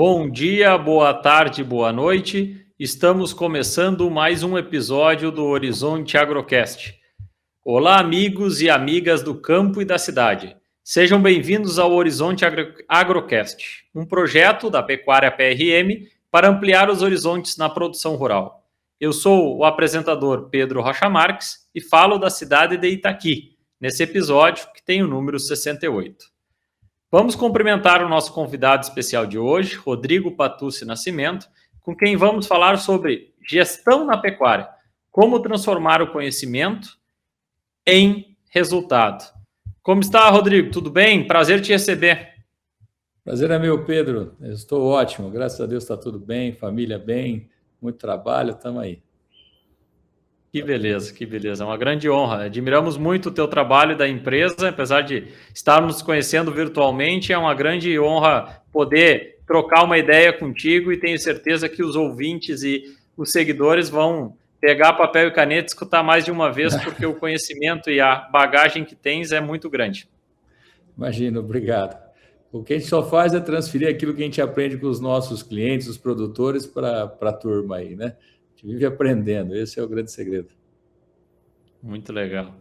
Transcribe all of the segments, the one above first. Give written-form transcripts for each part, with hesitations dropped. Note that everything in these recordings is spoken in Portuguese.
Bom dia, boa tarde, boa noite. Estamos começando mais um episódio do Horizonte Agrocast. Olá, amigos e amigas do campo e da cidade. Sejam bem-vindos ao Horizonte Agrocast, um projeto da Pecuária PRM para ampliar os horizontes na produção rural. Eu sou o apresentador Pedro Rocha Marques e falo da cidade de Itaqui, nesse episódio que tem o número 68. Vamos cumprimentar o nosso convidado especial de hoje, Rodrigo Patucci Nascimento, com quem vamos falar sobre gestão na pecuária, como transformar o conhecimento em resultado. Como está, Rodrigo? Tudo bem? Prazer te receber. Prazer é meu, Pedro. Eu estou ótimo, graças a Deus está tudo bem, família bem, muito trabalho, estamos aí. Que beleza, que beleza. É uma grande honra. Admiramos muito o teu trabalho da empresa, apesar de estarmos nos conhecendo virtualmente, é uma grande honra poder trocar uma ideia contigo e tenho certeza que os ouvintes e os seguidores vão pegar papel e caneta e escutar mais de uma vez, porque o conhecimento e a bagagem que tens é muito grande. Imagino, obrigado. O que a gente só faz é transferir aquilo que a gente aprende com os nossos clientes, os produtores, para a turma aí, né? A gente vive aprendendo, esse é o grande segredo. Muito legal.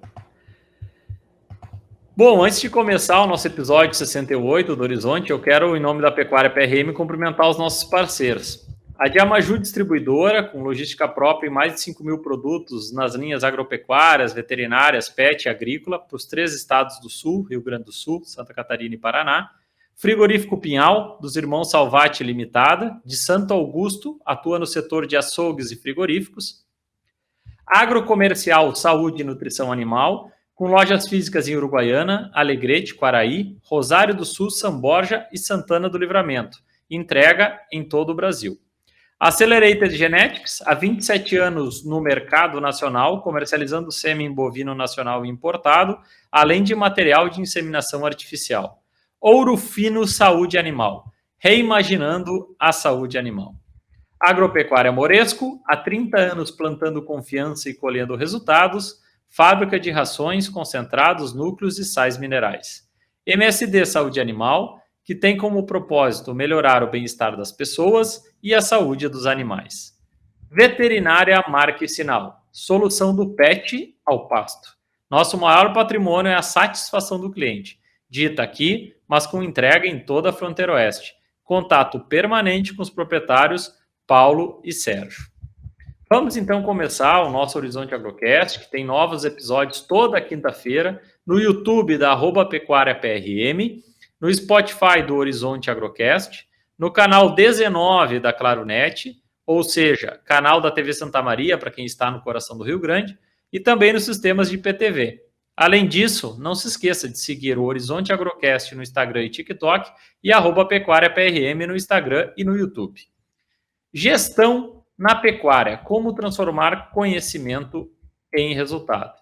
Bom, antes de começar o nosso episódio 68 do Horizonte, eu quero, em nome da Pecuária PRM, cumprimentar os nossos parceiros. A Diamaju Distribuidora, com logística própria e mais de 5 mil produtos nas linhas agropecuárias, veterinárias, pet e agrícola, para os 3 estados do Sul, Rio Grande do Sul, Santa Catarina e Paraná. Frigorífico Pinhal, dos irmãos Salvati Limitada, de Santo Augusto, atua no setor de açougues e frigoríficos. Agrocomercial Saúde e Nutrição Animal, com lojas físicas em Uruguaiana, Alegrete, Quaraí, Rosário do Sul, São Borja e Santana do Livramento. Entrega em todo o Brasil. Accelerated Genetics, há 27 anos no mercado nacional, comercializando sêmen bovino nacional importado, além de material de inseminação artificial. Ouro Fino Saúde Animal, reimaginando a saúde animal. Agropecuária Moresco, há 30 anos plantando confiança e colhendo resultados, fábrica de rações, concentrados, núcleos e sais minerais. MSD Saúde Animal, que tem como propósito melhorar o bem-estar das pessoas e a saúde dos animais. Veterinária Marca e Sinal, solução do pet ao pasto. Nosso maior patrimônio é a satisfação do cliente. Dita aqui, mas com entrega em toda a fronteira oeste. Contato permanente com os proprietários Paulo e Sérgio. Vamos então começar o nosso Horizonte Agrocast, que tem novos episódios toda quinta-feira, no YouTube da Pecuária PRM, no Spotify do Horizonte Agrocast, no canal 19 da Claronet, ou seja, canal da TV Santa Maria, para quem está no coração do Rio Grande, e também nos sistemas de IPTV. Além disso, não se esqueça de seguir o Horizonte Agrocast no Instagram e TikTok e Pecuária PRM no Instagram e no YouTube. Gestão na pecuária, como transformar conhecimento em resultado.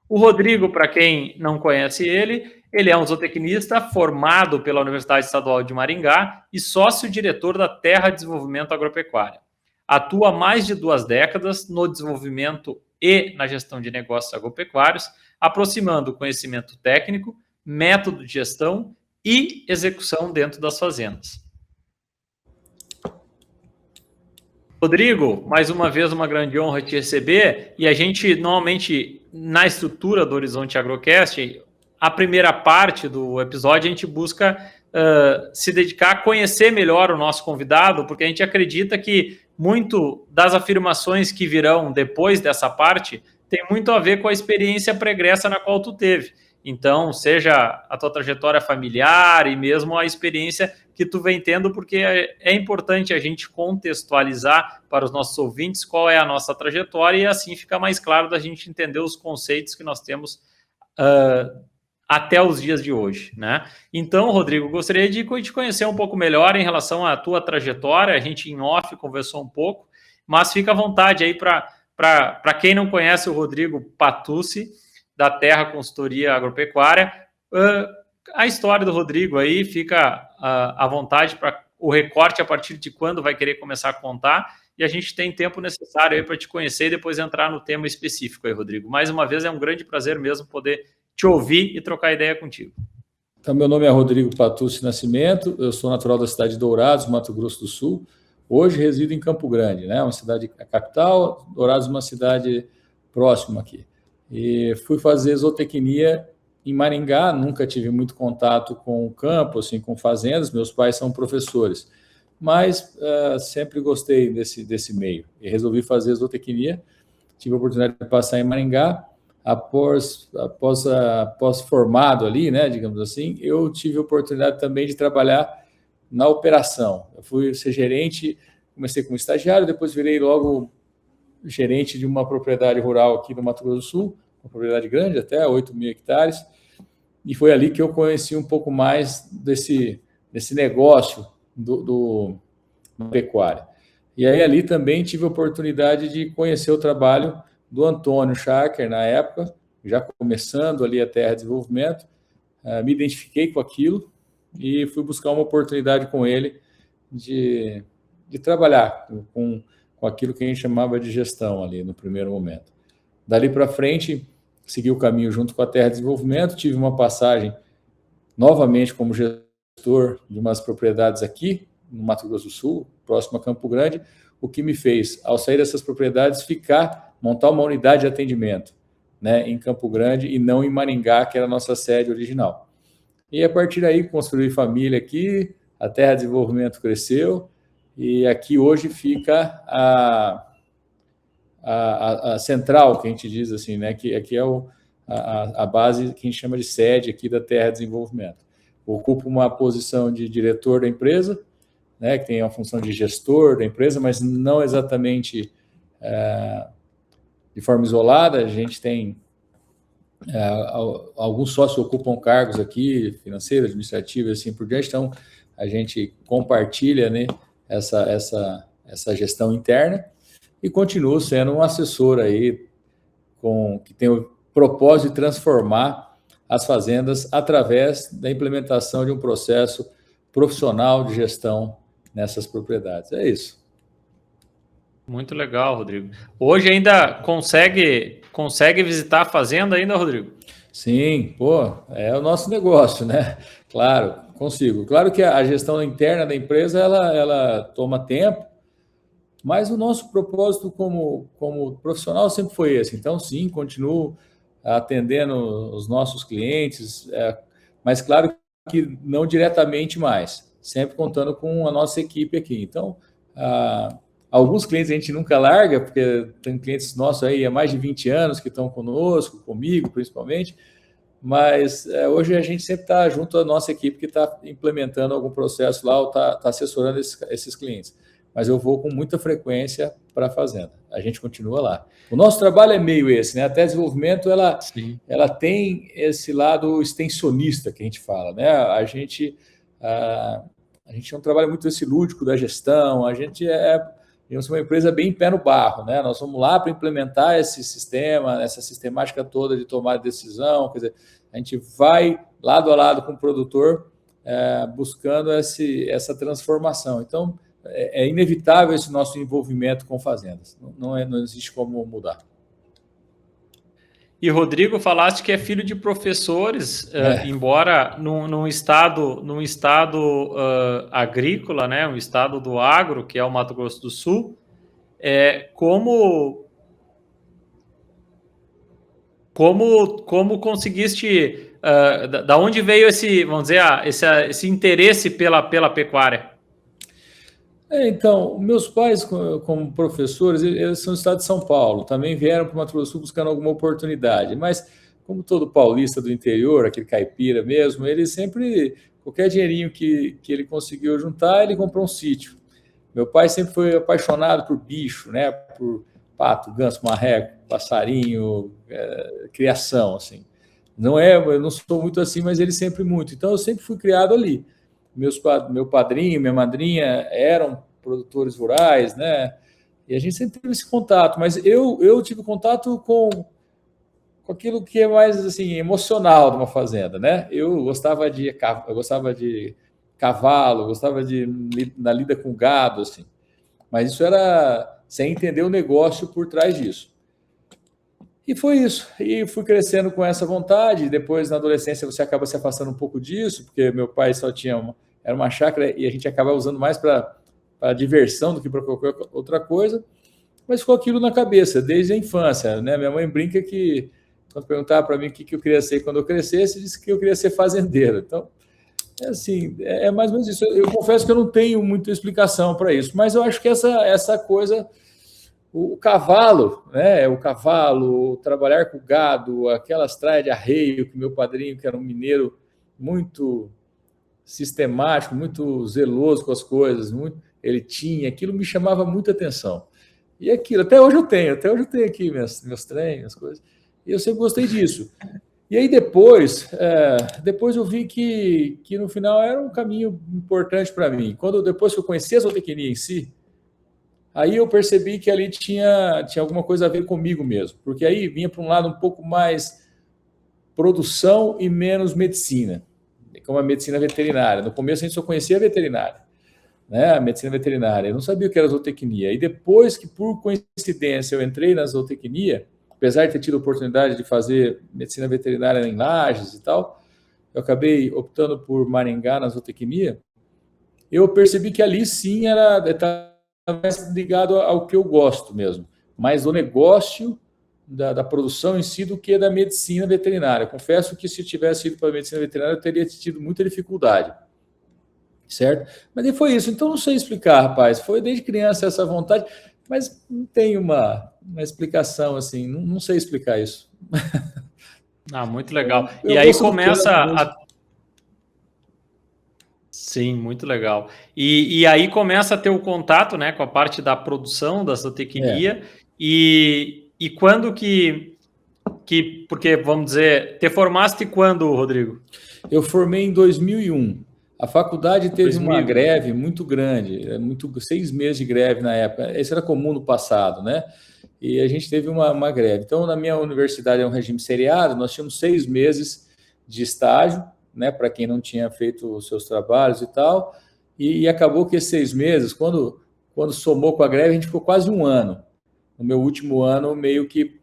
O Rodrigo, para quem não conhece ele é um zootecnista formado pela Universidade Estadual de Maringá e sócio-diretor da Terra Desenvolvimento Agropecuária. Atua há mais de 2 décadas no desenvolvimento e na gestão de negócios agropecuários, aproximando o conhecimento técnico, método de gestão e execução dentro das fazendas. Rodrigo, mais uma vez uma grande honra te receber, e a gente normalmente na estrutura do Horizonte Agrocast, a primeira parte do episódio a gente busca se dedicar a conhecer melhor o nosso convidado, porque a gente acredita que muito das afirmações que virão depois dessa parte tem muito a ver com a experiência pregressa na qual tu teve. Então, seja a tua trajetória familiar e mesmo a experiência que tu vem tendo, porque é importante a gente contextualizar para os nossos ouvintes qual é a nossa trajetória e assim fica mais claro da gente entender os conceitos que nós temos até os dias de hoje, né? Então, Rodrigo, gostaria de te conhecer um pouco melhor em relação à tua trajetória. A gente em off conversou um pouco, mas fica à vontade aí para quem não conhece o Rodrigo Patucci, da Terra Consultoria Agropecuária. A história do Rodrigo aí fica à vontade para o recorte a partir de quando vai querer começar a contar, e a gente tem tempo necessário aí para te conhecer e depois entrar no tema específico aí, Rodrigo. Mais uma vez, é um grande prazer mesmo poder te ouvir e trocar ideia contigo. Então, meu nome é Rodrigo Patucci Nascimento, eu sou natural da cidade de Dourados, Mato Grosso do Sul. Hoje resido em Campo Grande, né? Uma cidade, a capital, Dourados, uma cidade próxima aqui. E fui fazer zootecnia em Maringá, nunca tive muito contato com o campo, assim, com fazendas, meus pais são professores, mas sempre gostei desse meio. E resolvi fazer zootecnia, tive a oportunidade de passar em Maringá. Após formado ali, né, digamos assim, eu tive a oportunidade também de trabalhar na operação. Eu fui ser gerente, comecei como estagiário, depois virei logo gerente de uma propriedade rural aqui no Mato Grosso do Sul, uma propriedade grande, até 8.000 hectares, e foi ali que eu conheci um pouco mais desse negócio da pecuária. E aí ali também tive a oportunidade de conhecer o trabalho do Antônio Scharker, na época, já começando ali a Terra de Desenvolvimento, me identifiquei com aquilo e fui buscar uma oportunidade com ele de trabalhar com aquilo que a gente chamava de gestão ali no primeiro momento. Dali para frente, segui o caminho junto com a Terra de Desenvolvimento, tive uma passagem novamente como gestor de umas propriedades aqui no Mato Grosso do Sul, próximo a Campo Grande, o que me fez, ao sair dessas propriedades, montar uma unidade de atendimento, né, em Campo Grande e não em Maringá, que era a nossa sede original. E a partir daí construí família aqui, a Terra de Desenvolvimento cresceu e aqui hoje fica a central, que a gente diz assim, né, que aqui é a base que a gente chama de sede aqui da Terra de Desenvolvimento. Ocupo uma posição de diretor da empresa, né, que tem a função de gestor da empresa, mas não exatamente de forma isolada. A gente tem alguns sócios ocupam cargos aqui, financeiros, administrativos, assim por diante, então a gente compartilha, né, essa gestão interna e continuo sendo um assessor aí que tem o propósito de transformar as fazendas através da implementação de um processo profissional de gestão nessas propriedades. É isso. Muito legal, Rodrigo. Hoje ainda consegue visitar a fazenda ainda, Rodrigo? Sim, pô, é o nosso negócio, né? Claro, consigo. Claro que a gestão interna da empresa, ela toma tempo, mas o nosso propósito como profissional sempre foi esse. Então, sim, continuo atendendo os nossos clientes, mas claro que não diretamente mais, sempre contando com a nossa equipe aqui. Então, alguns clientes a gente nunca larga, porque tem clientes nossos aí há mais de 20 anos que estão conosco, comigo principalmente, mas hoje a gente sempre está junto à nossa equipe que está implementando algum processo lá ou está assessorando esses clientes. Mas eu vou com muita frequência para a fazenda. A gente continua lá. O nosso trabalho é meio esse, né? Até desenvolvimento, ela tem esse lado extensionista que a gente fala, né? A gente não trabalha muito esse lúdico da gestão, a gente digamos, uma empresa bem pé no barro, né? Nós vamos lá para implementar esse sistema, essa sistemática toda de tomar decisão, quer dizer, a gente vai lado a lado com o produtor buscando essa transformação. Então, é inevitável esse nosso envolvimento com fazendas. Não existe como mudar. E, Rodrigo, falaste que é filho de professores, embora num estado agrícola, né, um estado do agro, que é o Mato Grosso do Sul. Como conseguiste, da onde veio vamos dizer, esse interesse pela pecuária? Então, meus pais, como professores, eles são do estado de São Paulo, também vieram para o Mato Grosso do Sul buscando alguma oportunidade, mas como todo paulista do interior, aquele caipira mesmo, ele sempre, qualquer dinheirinho que ele conseguiu juntar, ele comprou um sítio. Meu pai sempre foi apaixonado por bicho, né? Por pato, ganso, marreco, passarinho, criação, assim. Eu não sou muito assim, mas ele sempre muito. Então, eu sempre fui criado ali. Meu padrinho, minha madrinha eram produtores rurais, né? E a gente sempre teve esse contato, mas eu tive contato com aquilo que é mais assim emocional de uma fazenda, né? Eu gostava de cavalo, gostava da lida com gado, assim. Mas isso era sem entender o negócio por trás disso. E foi isso. E fui crescendo com essa vontade. Depois, na adolescência, você acaba se afastando um pouco disso, porque meu pai só tinha era uma chácara e a gente acaba usando mais para diversão do que para qualquer outra coisa. Mas ficou aquilo na cabeça desde a infância, né? Minha mãe brinca que quando perguntava para mim o que eu queria ser quando eu crescesse, disse que eu queria ser fazendeiro. Então, é assim, é mais ou menos isso. Eu confesso que eu não tenho muita explicação para isso, mas eu acho que essa coisa, o cavalo, né? O cavalo, trabalhar com gado, aquelas traias de arreio que meu padrinho, que era um mineiro muito sistemático, muito zeloso com as coisas, ele tinha, aquilo me chamava muita atenção. E aquilo, até hoje eu tenho aqui meus treinos, as coisas. E eu sempre gostei disso. E aí depois eu vi que no final era um caminho importante para mim. Depois que eu conheci a zootecnia em si, aí eu percebi que ali tinha alguma coisa a ver comigo mesmo. Porque aí vinha para um lado um pouco mais produção e menos medicina, como a medicina veterinária. No começo a gente só conhecia a veterinária, né? A medicina veterinária. Eu não sabia o que era zootecnia. E depois que, por coincidência, eu entrei na zootecnia, apesar de ter tido a oportunidade de fazer medicina veterinária em Lages e tal, eu acabei optando por Maringá na zootecnia. Eu percebi que ali sim estava mais ligado ao que eu gosto mesmo, mais do negócio da produção em si do que da medicina veterinária. Confesso que se tivesse ido para a medicina veterinária eu teria tido muita dificuldade. Certo? Mas foi isso. Então, não sei explicar, rapaz. Foi desde criança essa vontade, mas não tem uma explicação assim. Não sei explicar isso. Muito legal. E aí começa Sim, muito legal. E aí começa a ter o contato, né, com a parte da produção da zootecnia. E quando porque, vamos dizer, te formaste quando, Rodrigo? Eu formei em 2001. A faculdade teve uma greve muito grande, 6 meses de greve na época. Isso era comum no passado, né? E a gente teve uma greve. Então, na minha universidade é um regime seriado, nós tínhamos 6 meses de estágio, né? Para quem não tinha feito os seus trabalhos e tal. E acabou que esses 6 meses, quando somou com a greve, a gente ficou quase um ano. No meu último ano, meio que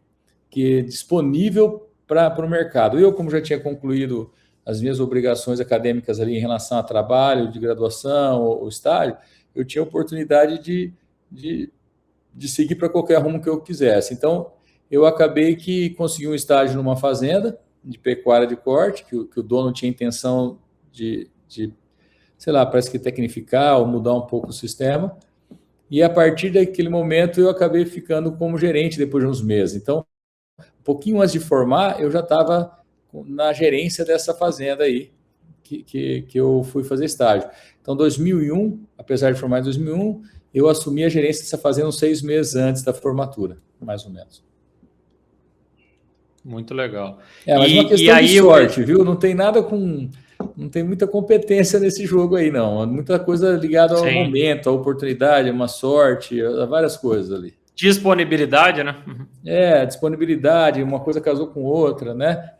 disponível para o mercado. Eu, como já tinha concluído as minhas obrigações acadêmicas ali em relação a trabalho, de graduação ou estágio, eu tinha oportunidade de seguir para qualquer rumo que eu quisesse. Então, eu acabei que consegui um estágio numa fazenda de pecuária de corte, que o dono tinha intenção de, sei lá, parece que tecnificar ou mudar um pouco o sistema. E a partir daquele momento eu acabei ficando como gerente depois de uns meses. Então, um pouquinho antes de formar, eu já estava na gerência dessa fazenda aí, que eu fui fazer estágio. Então, 2001, apesar de formar em 2001, eu assumi a gerência dessa fazenda uns 6 meses antes da formatura, mais ou menos. Muito legal. Mas uma questão de sorte, viu? Não tem nada não tem muita competência nesse jogo aí, não. Muita coisa ligada ao momento, à oportunidade, a uma sorte, a várias coisas ali. Disponibilidade, né? Disponibilidade, uma coisa casou com outra, né?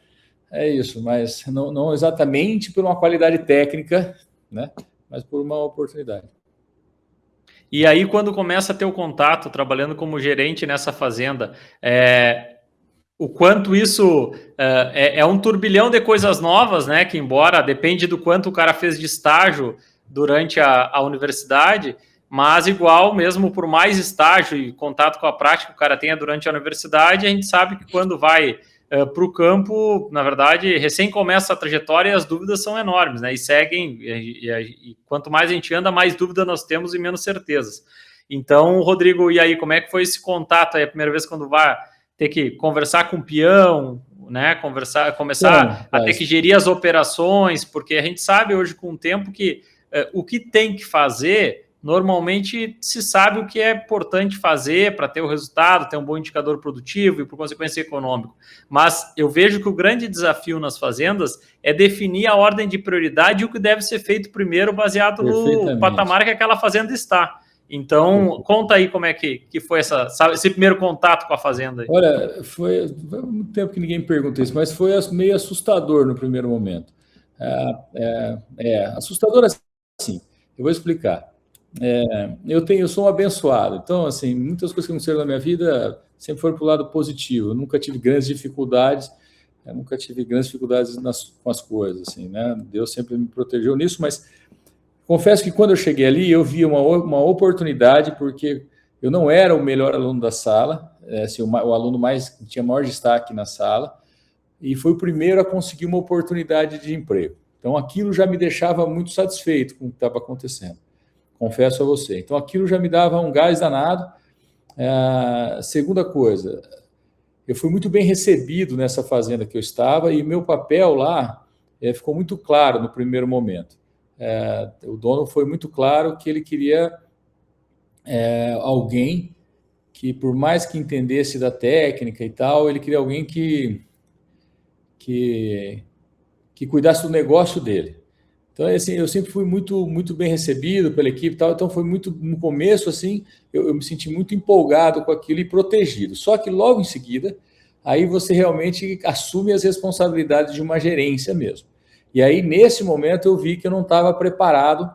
É isso, mas não exatamente por uma qualidade técnica, né? Mas por uma oportunidade. E aí, quando começa a ter o contato, trabalhando como gerente nessa fazenda, o quanto isso é um turbilhão de coisas novas, né? Que embora depende do quanto o cara fez de estágio durante a universidade, mas igual, mesmo por mais estágio e contato com a prática que o cara tenha durante a universidade, a gente sabe que quando vai para o campo, na verdade, recém começa a trajetória e as dúvidas são enormes, né? E seguem, e quanto mais a gente anda, mais dúvida nós temos e menos certezas. Então, Rodrigo, e aí, como é que foi esse contato aí, a primeira vez quando vai ter que conversar com o peão, né? Começar a ter que gerir as operações, porque a gente sabe hoje com o tempo que o que tem que fazer, normalmente se sabe o que é importante fazer para ter o resultado, ter um bom indicador produtivo e, por consequência, econômico. Mas eu vejo que o grande desafio nas fazendas é definir a ordem de prioridade e o que deve ser feito primeiro, baseado no patamar que aquela fazenda está. Então, conta aí como é que foi esse primeiro contato com a fazenda aí. Olha, foi muito tempo que ninguém me pergunta isso, mas foi meio assustador no primeiro momento. Assustador assim, eu vou explicar. Eu sou um abençoado, então, assim, muitas coisas que aconteceram na minha vida sempre foram para o lado positivo. Eu nunca tive grandes dificuldades, com as coisas, assim, né? Deus sempre me protegeu nisso, mas confesso que quando eu cheguei ali, eu vi uma oportunidade, porque eu não era o melhor aluno da sala, assim, o aluno que tinha maior destaque na sala, e fui o primeiro a conseguir uma oportunidade de emprego. Então, aquilo já me deixava muito satisfeito com o que estava acontecendo, confesso a você. Então, aquilo já me dava um gás danado. Segunda coisa, eu fui muito bem recebido nessa fazenda que eu estava, e meu papel lá ficou muito claro no primeiro momento. O dono foi muito claro que ele queria alguém que, por mais que entendesse da técnica e tal, ele queria alguém que cuidasse do negócio dele. Então, assim, eu sempre fui muito bem recebido pela equipe e tal, então foi muito, no começo, assim, eu me senti muito empolgado com aquilo e protegido. Só que logo em seguida, aí você realmente assume as responsabilidades de uma gerência mesmo. E aí, nesse momento, eu vi que eu não estava preparado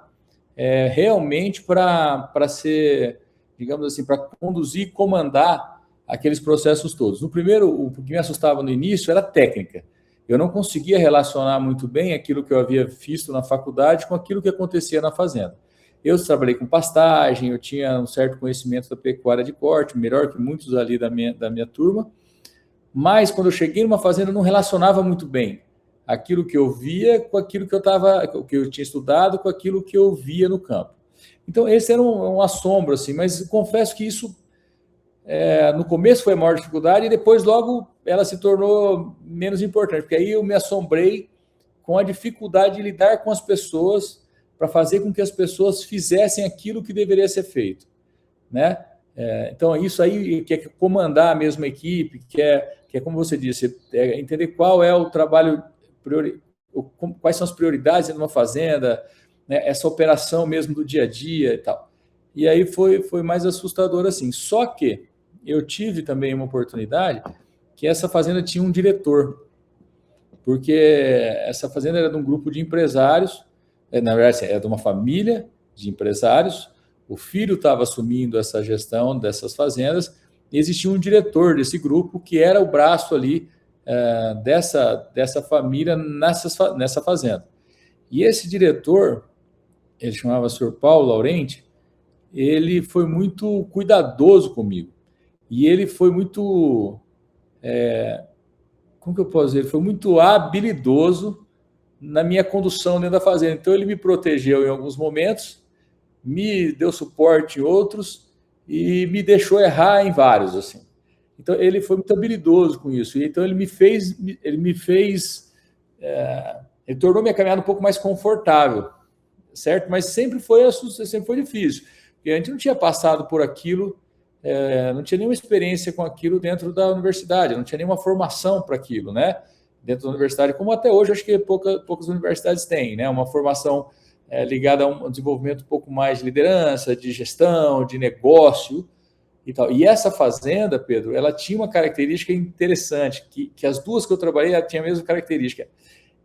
realmente para ser, digamos assim, para conduzir e comandar aqueles processos todos. No primeiro, o que me assustava no início era a técnica. Eu não conseguia relacionar muito bem aquilo que eu havia visto na faculdade com aquilo que acontecia na fazenda. Eu trabalhei com pastagem, eu tinha um certo conhecimento da pecuária de corte, melhor que muitos ali da minha turma, mas quando eu cheguei numa fazenda eu não relacionava muito bem aquilo que eu via com aquilo que eu tinha estudado, com aquilo que eu via no campo. Então esse era um assombro, assim, mas confesso que isso no começo foi a maior dificuldade e depois logo ela se tornou menos importante, porque aí eu me assombrei com a dificuldade de lidar com as pessoas para fazer com que as pessoas fizessem aquilo que deveria ser feito, né? Então isso aí que é comandar a mesma equipe, que é como você disse, entender qual é o trabalho, quais são as prioridades de uma fazenda, né? Essa operação mesmo do dia a dia e tal. E aí foi mais assustador assim. Só que eu tive também uma oportunidade que essa fazenda tinha um diretor, porque essa fazenda era de um grupo de empresários, na verdade era de uma família de empresários, o filho estava assumindo essa gestão dessas fazendas, e existia um diretor desse grupo que era o braço ali dessa família nessa fazenda. E esse diretor, ele chamava o senhor Paulo Laurenti, ele foi muito cuidadoso comigo. E ele foi muito, como que eu posso dizer? Ele foi muito habilidoso na minha condução dentro da fazenda. Então, ele me protegeu em alguns momentos, me deu suporte em outros e me deixou errar em vários, assim. Então, ele foi muito habilidoso com isso. E, então, ele tornou minha caminhada um pouco mais confortável, certo? Mas sempre foi difícil, porque a gente não tinha passado por aquilo. Não tinha nenhuma experiência com aquilo dentro da universidade, não tinha nenhuma formação para aquilo, né? Dentro da universidade, como até hoje acho que poucas universidades têm, né? Uma formação ligada a um desenvolvimento um pouco mais de liderança, de gestão, de negócio e tal. E essa fazenda, Pedro, ela tinha uma característica interessante, que as duas que eu trabalhei tinham a mesma característica.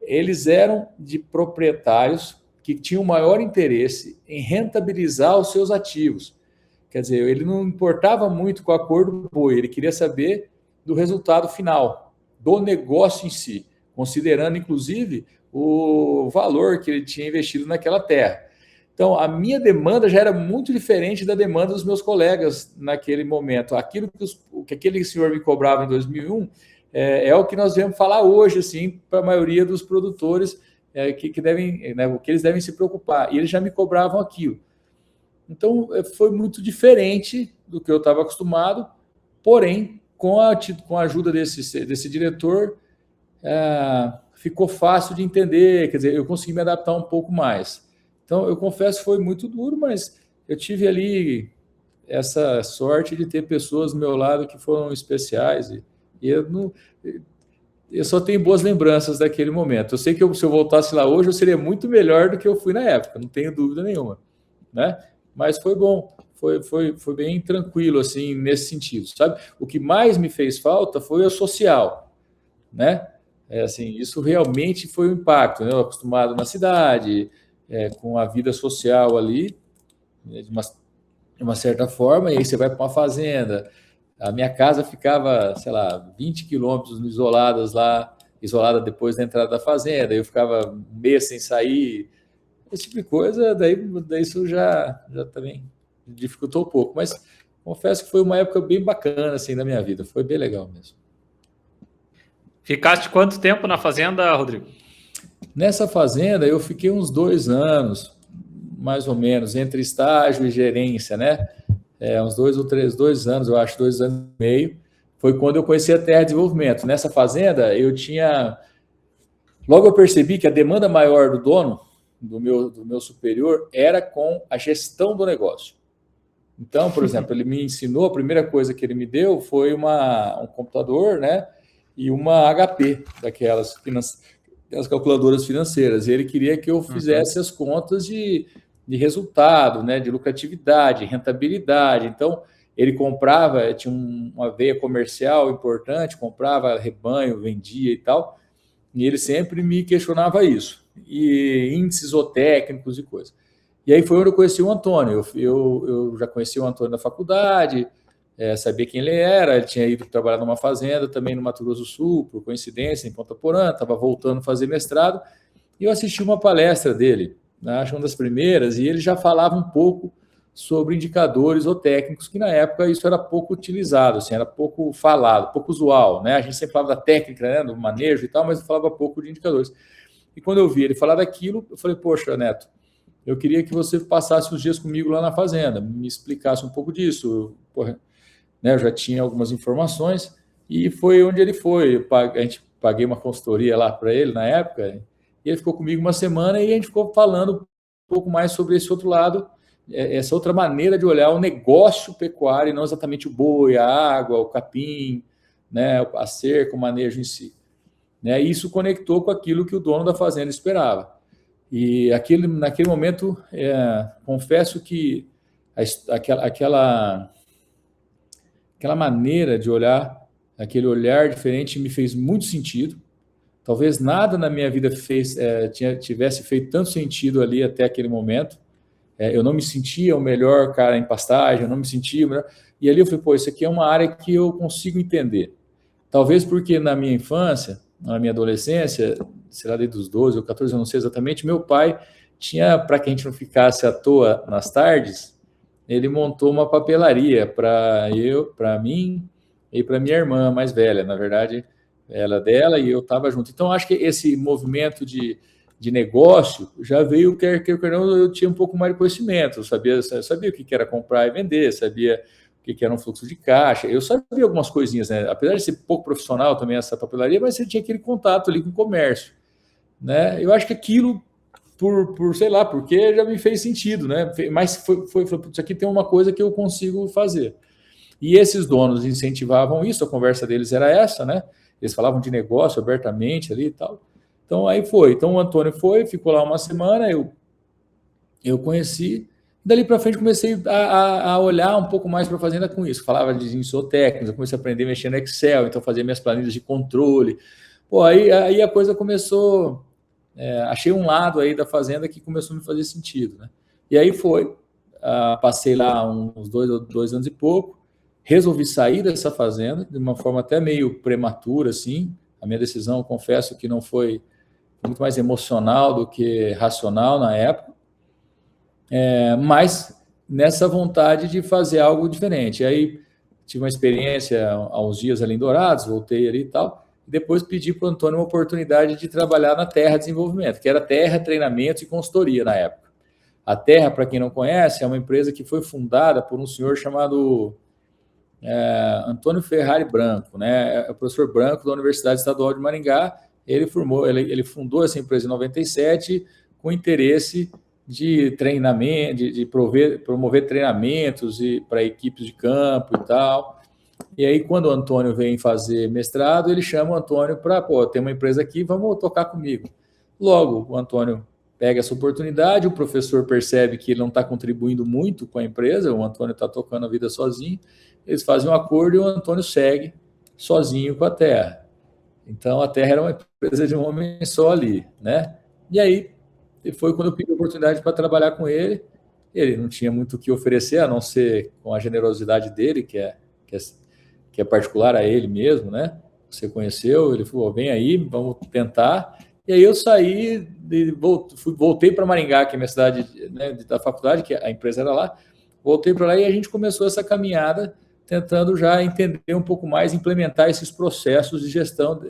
Eles eram de proprietários que tinham maior interesse em rentabilizar os seus ativos. Quer dizer, ele não importava muito com a cor do boi, ele queria saber do resultado final, do negócio em si, considerando, inclusive, o valor que ele tinha investido naquela terra. Então, a minha demanda já era muito diferente da demanda dos meus colegas naquele momento. Aquilo que aquele senhor me cobrava em 2001 é o que nós devemos falar hoje, assim, para a maioria dos produtores que devem, né, o que eles devem se preocupar. E eles já me cobravam aquilo. Então, foi muito diferente do que eu estava acostumado, porém, com a ajuda desse diretor, ficou fácil de entender, quer dizer, eu consegui me adaptar um pouco mais. Então, eu confesso que foi muito duro, mas eu tive ali essa sorte de ter pessoas do meu lado que foram especiais, e eu só tenho boas lembranças daquele momento. Eu sei que se eu voltasse lá hoje, eu seria muito melhor do que eu fui na época, não tenho dúvida nenhuma, né? Mas foi bom, foi bem tranquilo, assim, nesse sentido, sabe? O que mais me fez falta foi o social, né? Assim, isso realmente foi um impacto, né? Eu acostumado na cidade, com a vida social ali, né, de uma certa forma, e aí você vai para uma fazenda, A minha casa ficava, sei lá, 20 quilômetros isolada depois da entrada da fazenda. Eu ficava um mês sem sair, esse tipo de coisa. Daí isso já também dificultou um pouco. Mas confesso que foi uma época bem bacana assim da minha vida. Foi bem legal mesmo. Ficaste quanto tempo na fazenda, Rodrigo? Nessa fazenda eu fiquei uns 2 anos, mais ou menos, entre estágio e gerência, né? Uns 2 anos, eu acho, 2 anos e meio. Foi quando eu conheci a Terra de Desenvolvimento. Nessa fazenda eu tinha. Logo eu percebi que a demanda maior do dono, do meu superior, era com a gestão do negócio. Então, por exemplo, ele me ensinou, a primeira coisa que ele me deu foi um computador, né? E uma HP, aquelas calculadoras financeiras. E ele queria que eu fizesse as contas de resultado, né? De lucratividade, rentabilidade. Então, ele comprava, tinha uma veia comercial importante, comprava rebanho, vendia e tal. E ele sempre me questionava isso. E índices zootécnicos e coisas. E aí foi onde eu conheci o Antônio. Eu já conheci o Antônio da faculdade, sabia quem ele era. Ele tinha ido trabalhar numa fazenda também no Mato Grosso do Sul, por coincidência, em Ponta Porã, estava voltando a fazer mestrado. E eu assisti uma palestra dele, né, acho uma das primeiras, e ele já falava um pouco sobre indicadores ou técnicos, que na época isso era pouco utilizado, assim, era pouco falado, pouco usual, né? A gente sempre falava da técnica, né, do manejo e tal, mas falava pouco de indicadores. E quando eu vi ele falar daquilo, eu falei, poxa, Neto, eu queria que você passasse os dias comigo lá na fazenda, me explicasse um pouco disso. Porra, né, eu já tinha algumas informações, e foi onde ele foi. A gente paguei uma consultoria lá para ele na época, e ele ficou comigo uma semana e a gente ficou falando um pouco mais sobre esse outro lado, essa outra maneira de olhar o negócio pecuário, e não exatamente o boi, a água, o capim, né, a cerca, o manejo em si. Né, e isso conectou com aquilo que o dono da fazenda esperava. E naquele momento, confesso que aquela maneira de olhar, aquele olhar diferente me fez muito sentido. Talvez nada na minha vida tivesse feito tanto sentido ali até aquele momento. Eu não me sentia o melhor cara em pastagem, eu não me sentia o melhor. E ali eu falei, pô, isso aqui é uma área que eu consigo entender. Talvez porque na minha infância, na minha adolescência, sei lá, desde os 12 ou 14, eu não sei exatamente, meu pai tinha, para que a gente não ficasse à toa nas tardes, ele montou uma papelaria para mim e para minha irmã mais velha. Na verdade, ela dela e eu estava junto. Então, acho que esse movimento de negócio já veio, quer não, eu tinha um pouco mais de conhecimento. Eu sabia o que era comprar e vender, sabia o que era um fluxo de caixa. Eu sabia algumas coisinhas, né? Apesar de ser pouco profissional também essa papelaria, mas você tinha aquele contato ali com o comércio, né? Eu acho que aquilo, sei lá, porque já me fez sentido, né? Mas isso aqui tem uma coisa que eu consigo fazer. E esses donos incentivavam isso, a conversa deles era essa, né? Eles falavam de negócio abertamente ali e tal. Então, aí foi. Então, o Antônio ficou lá uma semana, eu conheci. Dali para frente, comecei a olhar um pouco mais para a fazenda com isso. Falava de insotécnicos, eu comecei a aprender a mexer no Excel, então fazia minhas planilhas de controle. Pô, aí a coisa começou... achei um lado aí da fazenda que começou a me fazer sentido, né? E aí foi. Passei lá uns 2 anos e pouco. Resolvi sair dessa fazenda de uma forma até meio prematura, assim. A minha decisão, confesso que não foi muito mais emocional do que racional na época, mas nessa vontade de fazer algo diferente. E aí tive uma experiência há uns dias ali em Dourados, voltei ali e tal, e depois pedi para o Antônio uma oportunidade de trabalhar na Terra Desenvolvimento, que era Terra, Treinamento e Consultoria na época. A Terra, para quem não conhece, é uma empresa que foi fundada por um senhor chamado Antônio Ferrari Branco, né? É o professor Branco da Universidade Estadual de Maringá. Ele fundou essa empresa em 97 com interesse de treinamento, de promover treinamentos para equipes de campo e tal. E aí, quando o Antônio vem fazer mestrado, ele chama o Antônio para, tem uma empresa aqui, vamos tocar comigo. Logo, o Antônio pega essa oportunidade, o professor percebe que ele não está contribuindo muito com a empresa, o Antônio está tocando a vida sozinho, eles fazem um acordo e o Antônio segue sozinho com a Terra. Então, a Terra era uma empresa de um homem só ali, né? E aí, foi quando eu pedi a oportunidade para trabalhar com ele. Ele não tinha muito o que oferecer, a não ser com a generosidade dele, que é que é particular a ele mesmo, né? Você conheceu, ele falou, vem aí, vamos tentar. E aí eu saí, voltei para Maringá, que é a minha cidade, né, da faculdade, que a empresa era lá, voltei para lá e a gente começou essa caminhada tentando já entender um pouco mais, implementar esses processos de gestão,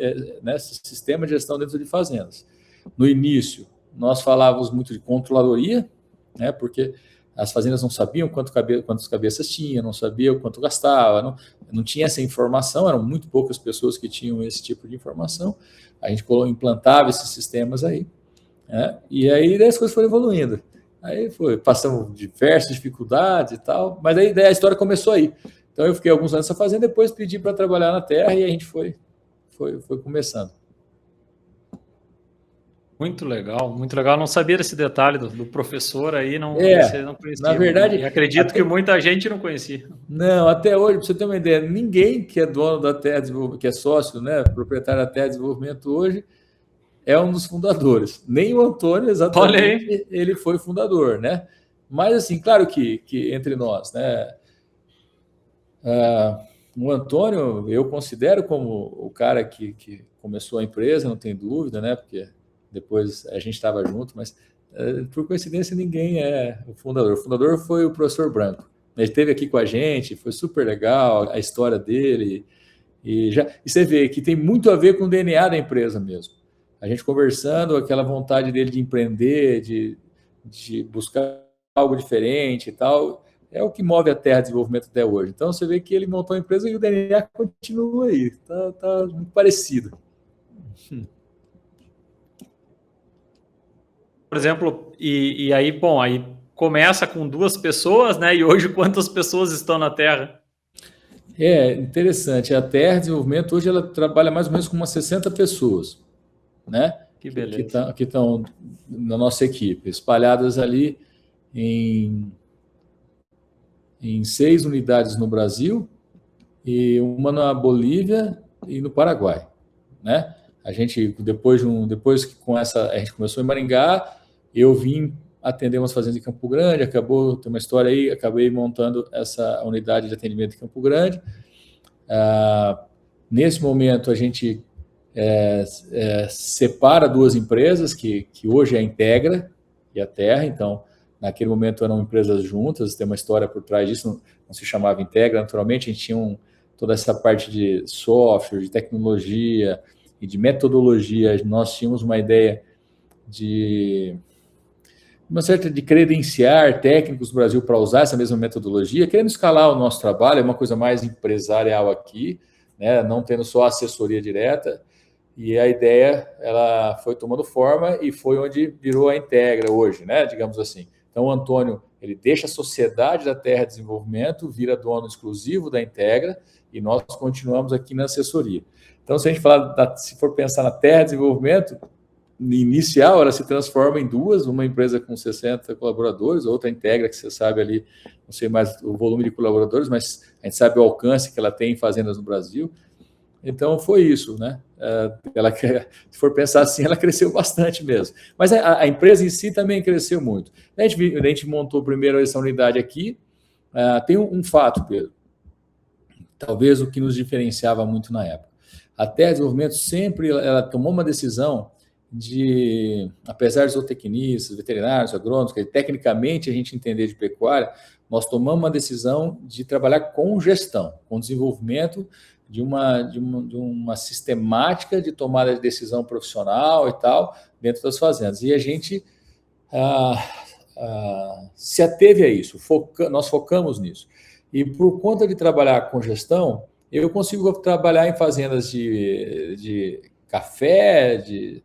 né, esse sistema de gestão dentro de fazendas. No início, nós falávamos muito de controladoria, né, porque as fazendas não sabiam quantas cabeças tinha, não sabiam quanto gastava, não tinha essa informação, eram muito poucas pessoas que tinham esse tipo de informação. A gente implantava esses sistemas aí, né? E aí as coisas foram evoluindo. Aí passamos diversas dificuldades e tal, mas aí a história começou aí. Então eu fiquei alguns anos nessa fazenda, depois pedi para trabalhar na terra e a gente foi começando. Muito legal, muito legal. Não sabia desse detalhe do professor aí, não conhecia. Na verdade, e acredito que muita gente não conhecia. Não, até hoje, para você ter uma ideia, ninguém que é dono da Terra Desenvolvimento, que é sócio, né, proprietário da Terra Desenvolvimento hoje, é um dos fundadores. Nem o Antônio, exatamente, ele foi fundador, né? Mas, assim, claro que entre nós, né? O Antônio, eu considero como o cara que começou a empresa, não tem dúvida, né? Porque depois a gente estava junto, mas por coincidência ninguém é o fundador. O fundador foi o professor Branco. Ele esteve aqui com a gente, foi super legal a história dele. E você vê que tem muito a ver com o DNA da empresa mesmo. A gente conversando, aquela vontade dele de empreender, de buscar algo diferente e tal, é o que move a Terra Desenvolvimento até hoje. Então você vê que ele montou a empresa e o DNA continua aí, tá muito parecido. Por exemplo, e aí, bom, aí começa com 2 pessoas, né? E hoje quantas pessoas estão na Terra? É interessante. A Terra Desenvolvimento hoje ela trabalha mais ou menos com umas 60 pessoas, né? Que beleza. Que estão na nossa equipe, espalhadas ali em 6 unidades no Brasil e uma na Bolívia e no Paraguai, né? A gente depois que a gente começou em Maringá, eu vim atender umas fazendas em Campo Grande, tem uma história aí, acabei montando essa unidade de atendimento em Campo Grande. Nesse momento, a gente separa 2 empresas, que hoje é a Integra e a Terra. Então, naquele momento eram empresas juntas, tem uma história por trás disso, não se chamava Integra, naturalmente, a gente tinha toda essa parte de software, de tecnologia e de metodologia. Nós tínhamos uma ideia de credenciar técnicos do Brasil para usar essa mesma metodologia, querendo escalar o nosso trabalho, é uma coisa mais empresarial aqui, né, não tendo só assessoria direta, e a ideia ela foi tomando forma e foi onde virou a Integra hoje, né, digamos assim. Então o Antônio, ele deixa a sociedade da Terra Desenvolvimento, vira dono exclusivo da Integra, e nós continuamos aqui na assessoria. Então, se a gente se for pensar na Terra Desenvolvimento, inicial, ela se transforma em 2, uma empresa com 60 colaboradores, outra Integra, que você sabe ali, não sei mais o volume de colaboradores, mas a gente sabe o alcance que ela tem em fazendas no Brasil. Então, foi isso, né? Se for pensar assim, ela cresceu bastante mesmo. Mas a empresa em si também cresceu muito. A gente montou primeiro essa unidade aqui. Tem um fato, Pedro, talvez o que nos diferenciava muito na época. A Terra Desenvolvimento sempre ela tomou uma decisão apesar de zootecnistas, veterinários, agrônomos, que tecnicamente a gente entender de pecuária, nós tomamos uma decisão de trabalhar com gestão, com desenvolvimento de uma sistemática de tomada de decisão profissional e tal, dentro das fazendas. E a gente se ateve a isso, nós focamos nisso. E por conta de trabalhar com gestão, eu consigo trabalhar em fazendas de café, de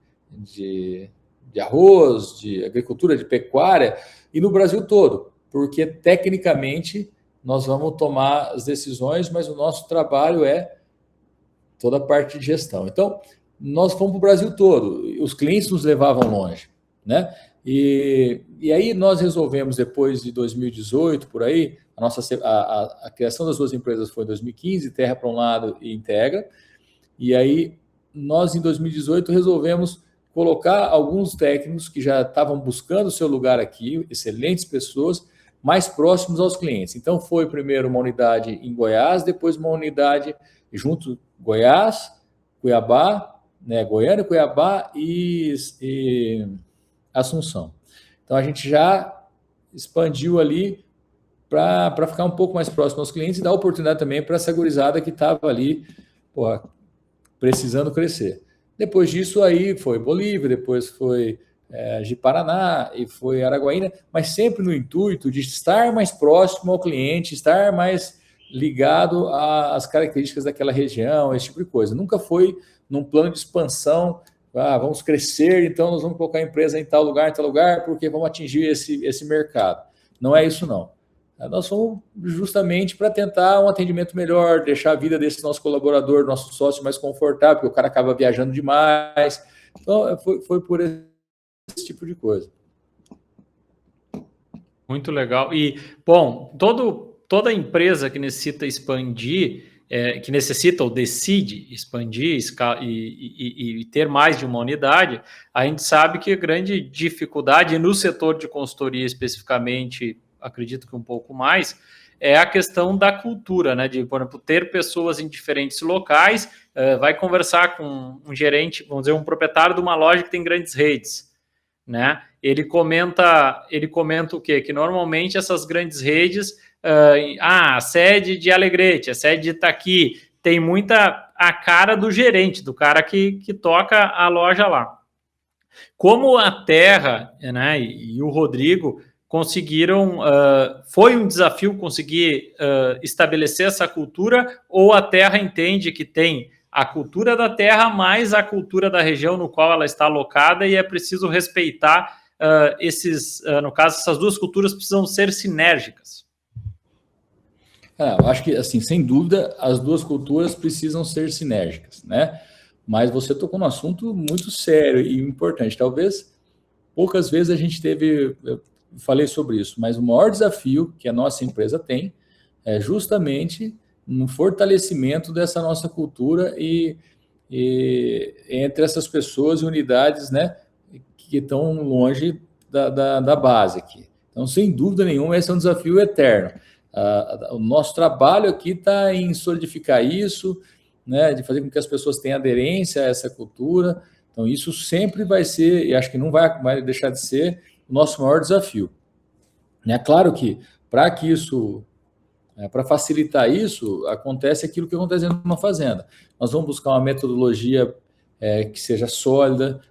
arroz, de agricultura, de pecuária, e no Brasil todo, porque tecnicamente nós vamos tomar as decisões, mas o nosso trabalho é toda a parte de gestão. Então, nós fomos para o Brasil todo, os clientes nos levavam longe, né? E aí nós resolvemos, depois de 2018, por aí, a criação das 2 empresas foi em 2015, Terra para um lado e Integra, e aí nós, em 2018, resolvemos colocar alguns técnicos que já estavam buscando o seu lugar aqui, excelentes pessoas, mais próximos aos clientes. Então, foi primeiro uma unidade em Goiás, depois uma unidade junto Goiás, Cuiabá, né, Goiânia, Cuiabá e Assunção. Então, a gente já expandiu ali para ficar um pouco mais próximo aos clientes e dar oportunidade também para essa gurizada que estava ali, porra, precisando crescer. Depois disso aí foi Bolívia, depois foi de Paraná e foi Araguaína, mas sempre no intuito de estar mais próximo ao cliente, estar mais ligado às características daquela região, esse tipo de coisa. Nunca foi num plano de expansão, vamos crescer, então nós vamos colocar a empresa em tal lugar, porque vamos atingir esse mercado. Não é isso, não. Nós somos justamente para tentar um atendimento melhor, deixar a vida desse nosso colaborador, nosso sócio mais confortável, porque o cara acaba viajando demais. Então, foi por esse tipo de coisa. Muito legal. E, bom, toda empresa que necessita expandir, que necessita ou decide expandir e ter mais de uma unidade, a gente sabe que a grande dificuldade no setor de consultoria especificamente, acredito que um pouco mais, é a questão da cultura, né? De, por exemplo, ter pessoas em diferentes locais, vai conversar com um gerente, vamos dizer, um proprietário de uma loja que tem grandes redes, né? Ele comenta o quê? Que normalmente essas grandes redes, a sede de Alegrete, a sede de Itaqui, tem muita a cara do gerente, do cara que toca a loja lá. Como a Terra, né, e o Rodrigo conseguiram, foi um desafio conseguir estabelecer essa cultura, ou a Terra entende que tem a cultura da terra mais a cultura da região no qual ela está alocada e é preciso respeitar no caso, essas duas culturas precisam ser sinérgicas? Eu acho que, assim, sem dúvida, as duas culturas precisam ser sinérgicas, né? Mas você tocou num assunto muito sério e importante. Talvez poucas vezes a gente eu falei sobre isso, mas o maior desafio que a nossa empresa tem é justamente no fortalecimento dessa nossa cultura e entre essas pessoas e unidades, né, que estão longe da base aqui. Então, sem dúvida nenhuma, esse é um desafio eterno. O nosso trabalho aqui está em solidificar isso, né, de fazer com que as pessoas tenham aderência a essa cultura. Então, isso sempre vai ser, e acho que não vai deixar de ser, o nosso maior desafio. É claro que, para facilitar isso, acontece aquilo que acontece numa fazenda. Nós vamos buscar uma metodologia que seja sólida,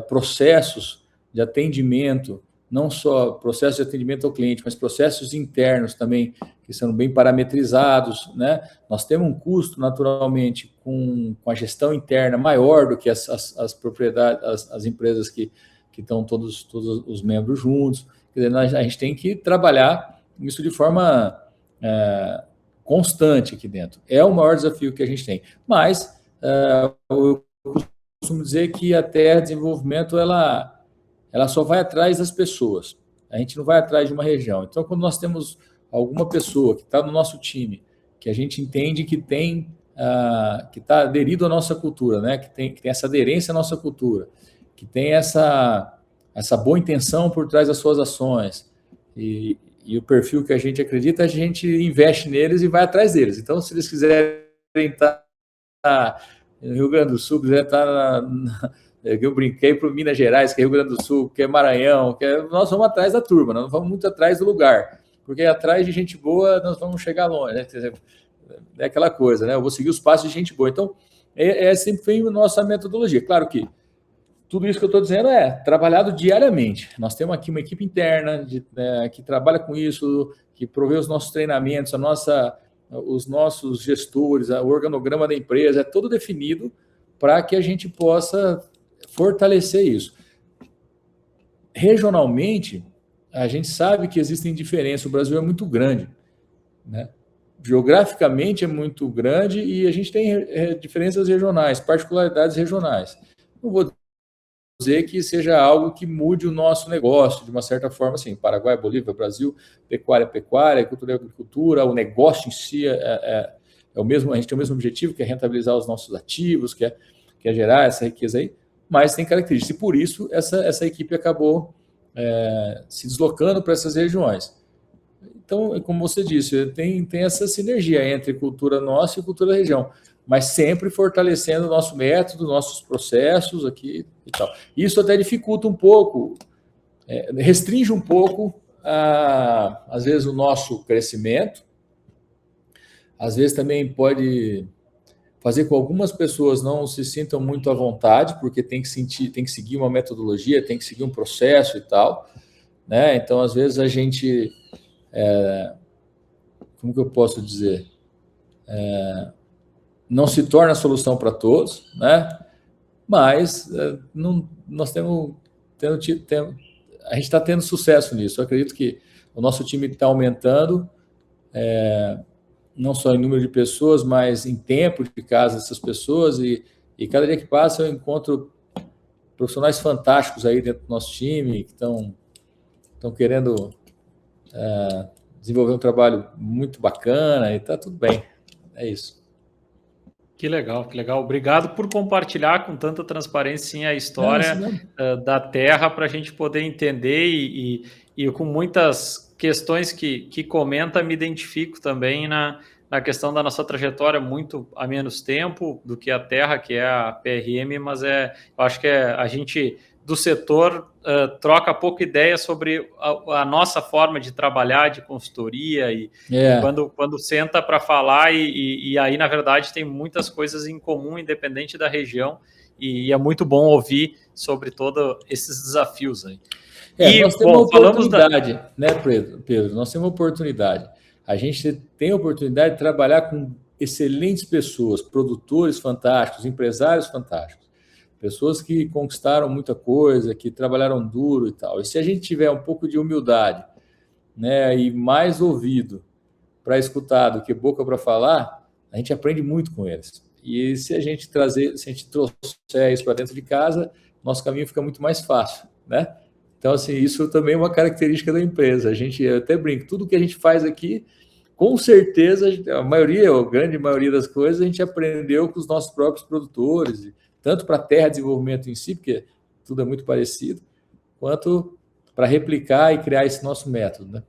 processos de atendimento, não só processos de atendimento ao cliente, mas processos internos também, que são bem parametrizados, né? Nós temos um custo, naturalmente, com a gestão interna maior do que as propriedades, as empresas que estão todos os membros juntos. Quer dizer, a gente tem que trabalhar isso de forma constante aqui dentro. É o maior desafio que a gente tem. Mas eu costumo dizer que até desenvolvimento ela só vai atrás das pessoas. A gente não vai atrás de uma região. Então, quando nós temos alguma pessoa que está no nosso time, que a gente entende que que está aderido à nossa cultura, né? que tem essa aderência à nossa cultura, que tem essa boa intenção por trás das suas ações e o perfil que a gente acredita, a gente investe neles e vai atrás deles. Então, se eles quiserem estar no Rio Grande do Sul, quiserem estar eu brinquei para o Minas Gerais, que é Rio Grande do Sul, que é Maranhão, nós vamos atrás da turma, nós não vamos muito atrás do lugar, porque atrás de gente boa nós vamos chegar longe, né? É aquela coisa, né? Eu vou seguir os passos de gente boa. Então, sempre foi a nossa metodologia. Claro que tudo isso que eu estou dizendo é trabalhado diariamente. Nós temos aqui uma equipe interna que trabalha com isso, que provê os nossos treinamentos, os nossos gestores, o organograma da empresa, é todo definido para que a gente possa fortalecer isso. Regionalmente, a gente sabe que existem diferenças. O Brasil é muito grande, né? Geograficamente é muito grande e a gente tem diferenças regionais, particularidades regionais. Não vou dizer que seja algo que mude o nosso negócio, de uma certa forma, assim, Paraguai, Bolívia, Brasil, pecuária, agricultura, agricultura, o negócio em si é o mesmo, a gente tem o mesmo objetivo, que é rentabilizar os nossos ativos, que é gerar essa riqueza aí, mas tem características, e por isso essa equipe acabou se deslocando para essas regiões. então, como você disse, tem essa sinergia entre cultura nossa e cultura da região, mas sempre fortalecendo o nosso método, nossos processos aqui e tal. Isso até dificulta um pouco, restringe um pouco, às vezes, o nosso crescimento, às vezes também pode fazer com que algumas pessoas não se sintam muito à vontade, porque tem que seguir uma metodologia, tem que seguir um processo e tal, né? Então, às vezes, a gente, como que eu posso dizer? Não se torna a solução para todos, né? Mas nós a gente está tendo sucesso nisso. Eu acredito que o nosso time está aumentando, não só em número de pessoas, mas em tempo de casa dessas pessoas, e cada dia que passa eu encontro profissionais fantásticos aí dentro do nosso time, que estão querendo desenvolver um trabalho muito bacana, e está tudo bem. É isso. Que legal, que legal. Obrigado por compartilhar com tanta transparência, sim, a história da Terra, para a gente poder entender, e com muitas questões que comenta, me identifico também na questão da nossa trajetória, muito a menos tempo do que a Terra, que é a PRM, mas eu acho que a gente do setor troca pouca ideia sobre a nossa forma de trabalhar, de consultoria, e quando senta para falar, e aí, na verdade, tem muitas coisas em comum, independente da região, e é muito bom ouvir sobre todos esses desafios aí. Nós temos uma oportunidade, né, Pedro? Nós temos uma oportunidade. A gente tem a oportunidade de trabalhar com excelentes pessoas, produtores fantásticos, empresários fantásticos, pessoas que conquistaram muita coisa, que trabalharam duro e tal. E se a gente tiver um pouco de humildade, né, e mais ouvido para escutar do que boca para falar, a gente aprende muito com eles. E se a gente trouxer isso para dentro de casa, nosso caminho fica muito mais fácil, né? Então, assim, isso também é uma característica da empresa. Eu até brinco, tudo que a gente faz aqui, com certeza, a grande maioria das coisas, a gente aprendeu com os nossos próprios produtores, tanto para a terra de desenvolvimento em si, porque tudo é muito parecido, quanto para replicar e criar esse nosso método, né?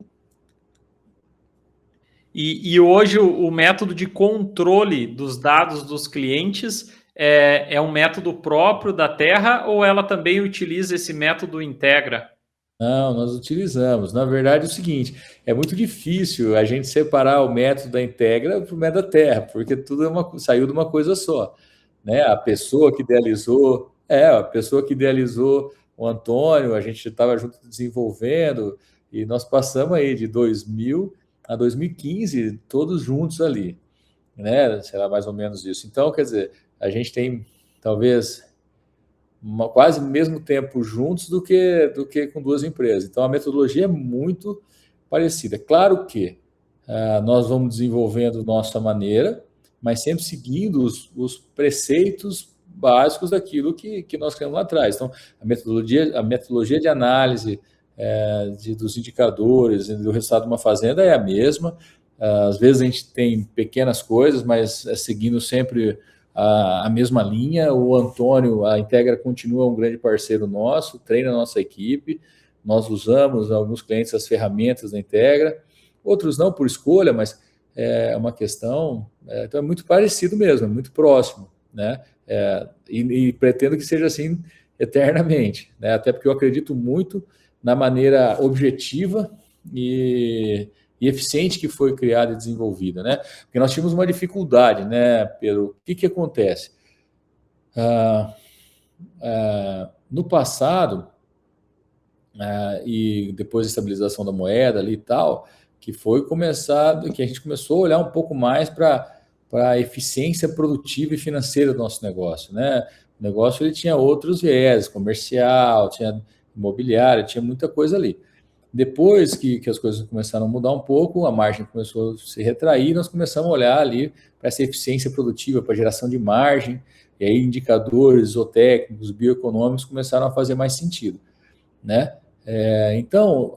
E hoje o método de controle dos dados dos clientes é um método próprio da Terra, ou ela também utiliza esse método Integra? Não, nós utilizamos. Na verdade, é o seguinte, é muito difícil a gente separar o método da Integra do método da Terra, porque tudo saiu de uma coisa só, né? A pessoa que idealizou o Antônio, a gente estava junto desenvolvendo, e nós passamos aí de 2000 a 2015, todos juntos ali, né? Será mais ou menos isso. Então, quer dizer, a gente tem talvez quase o mesmo tempo juntos do que com duas empresas. Então, a metodologia é muito parecida. Claro que nós vamos desenvolvendo nossa maneira, mas sempre seguindo os preceitos básicos daquilo que nós criamos lá atrás. Então, a metodologia de análise dos indicadores e do resultado de uma fazenda é a mesma. Às vezes a gente tem pequenas coisas, mas seguindo sempre a mesma linha. O Antônio, a Integra continua um grande parceiro nosso, treina a nossa equipe. Nós usamos alguns clientes as ferramentas da Integra, outros não por escolha, mas é uma questão. Então é muito parecido mesmo, é muito próximo, né? E pretendo que seja assim eternamente, né? Até porque eu acredito muito na maneira objetiva e eficiente que foi criada e desenvolvida, né? Porque nós tínhamos uma dificuldade, né, Pedro? O que acontece? No passado, e depois da estabilização da moeda ali e tal, que a gente começou a olhar um pouco mais para a eficiência produtiva e financeira do nosso negócio, né? O negócio ele tinha outros viés, comercial, tinha imobiliário, tinha muita coisa ali. Depois que as coisas começaram a mudar um pouco, a margem começou a se retrair, nós começamos a olhar ali para essa eficiência produtiva, para geração de margem, e aí indicadores zootécnicos, bioeconômicos começaram a fazer mais sentido, né? Então,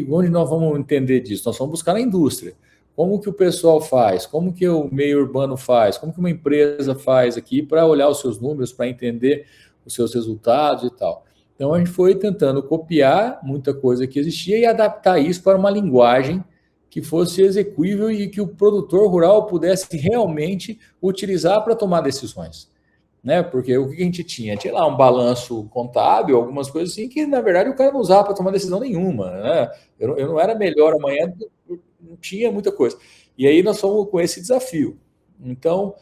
onde nós vamos entender disso? Nós vamos buscar na indústria. Como que o pessoal faz? Como que o meio urbano faz? Como que uma empresa faz aqui para olhar os seus números, para entender os seus resultados e tal? Então, a gente foi tentando copiar muita coisa que existia e adaptar isso para uma linguagem que fosse execuível e que o produtor rural pudesse realmente utilizar para tomar decisões. Né? Porque o que a gente tinha? Tinha lá um balanço contábil, algumas coisas assim, que na verdade o cara não usava para tomar decisão nenhuma. Né? Eu não era melhor amanhã, não tinha muita coisa. E aí nós fomos com esse desafio. Então,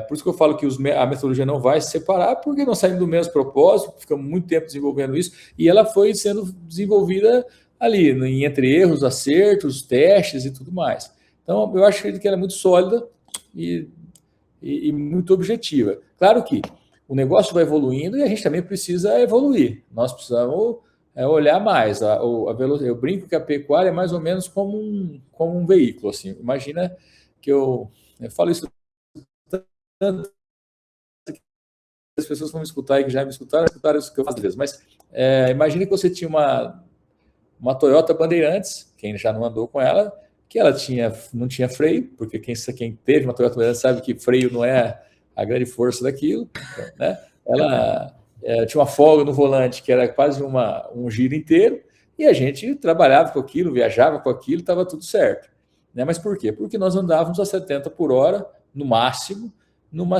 por isso que eu falo que a metodologia não vai se separar, porque nós saímos do mesmo propósito, ficamos muito tempo desenvolvendo isso, e ela foi sendo desenvolvida ali, entre erros, acertos, testes e tudo mais. Então, eu acho que ela é muito sólida e muito objetiva. Claro que o negócio vai evoluindo e a gente também precisa evoluir. Nós precisamos olhar mais. Eu brinco que a pecuária é mais ou menos como um veículo. Assim. Imagina que eu falo isso tanto que as pessoas vão me escutar e que já me escutaram isso que eu faço às vezes. Mas imagine que você tinha uma Toyota Bandeirantes, quem já não andou com ela, que ela não tinha freio, porque quem teve uma Toyota Bandeirantes sabe que freio não é a grande força daquilo, né? Ela tinha uma folga no volante que era quase um giro inteiro, e a gente trabalhava com aquilo, viajava com aquilo, estava tudo certo. Né? Mas por quê? Porque nós andávamos a 70 por hora, no máximo, numa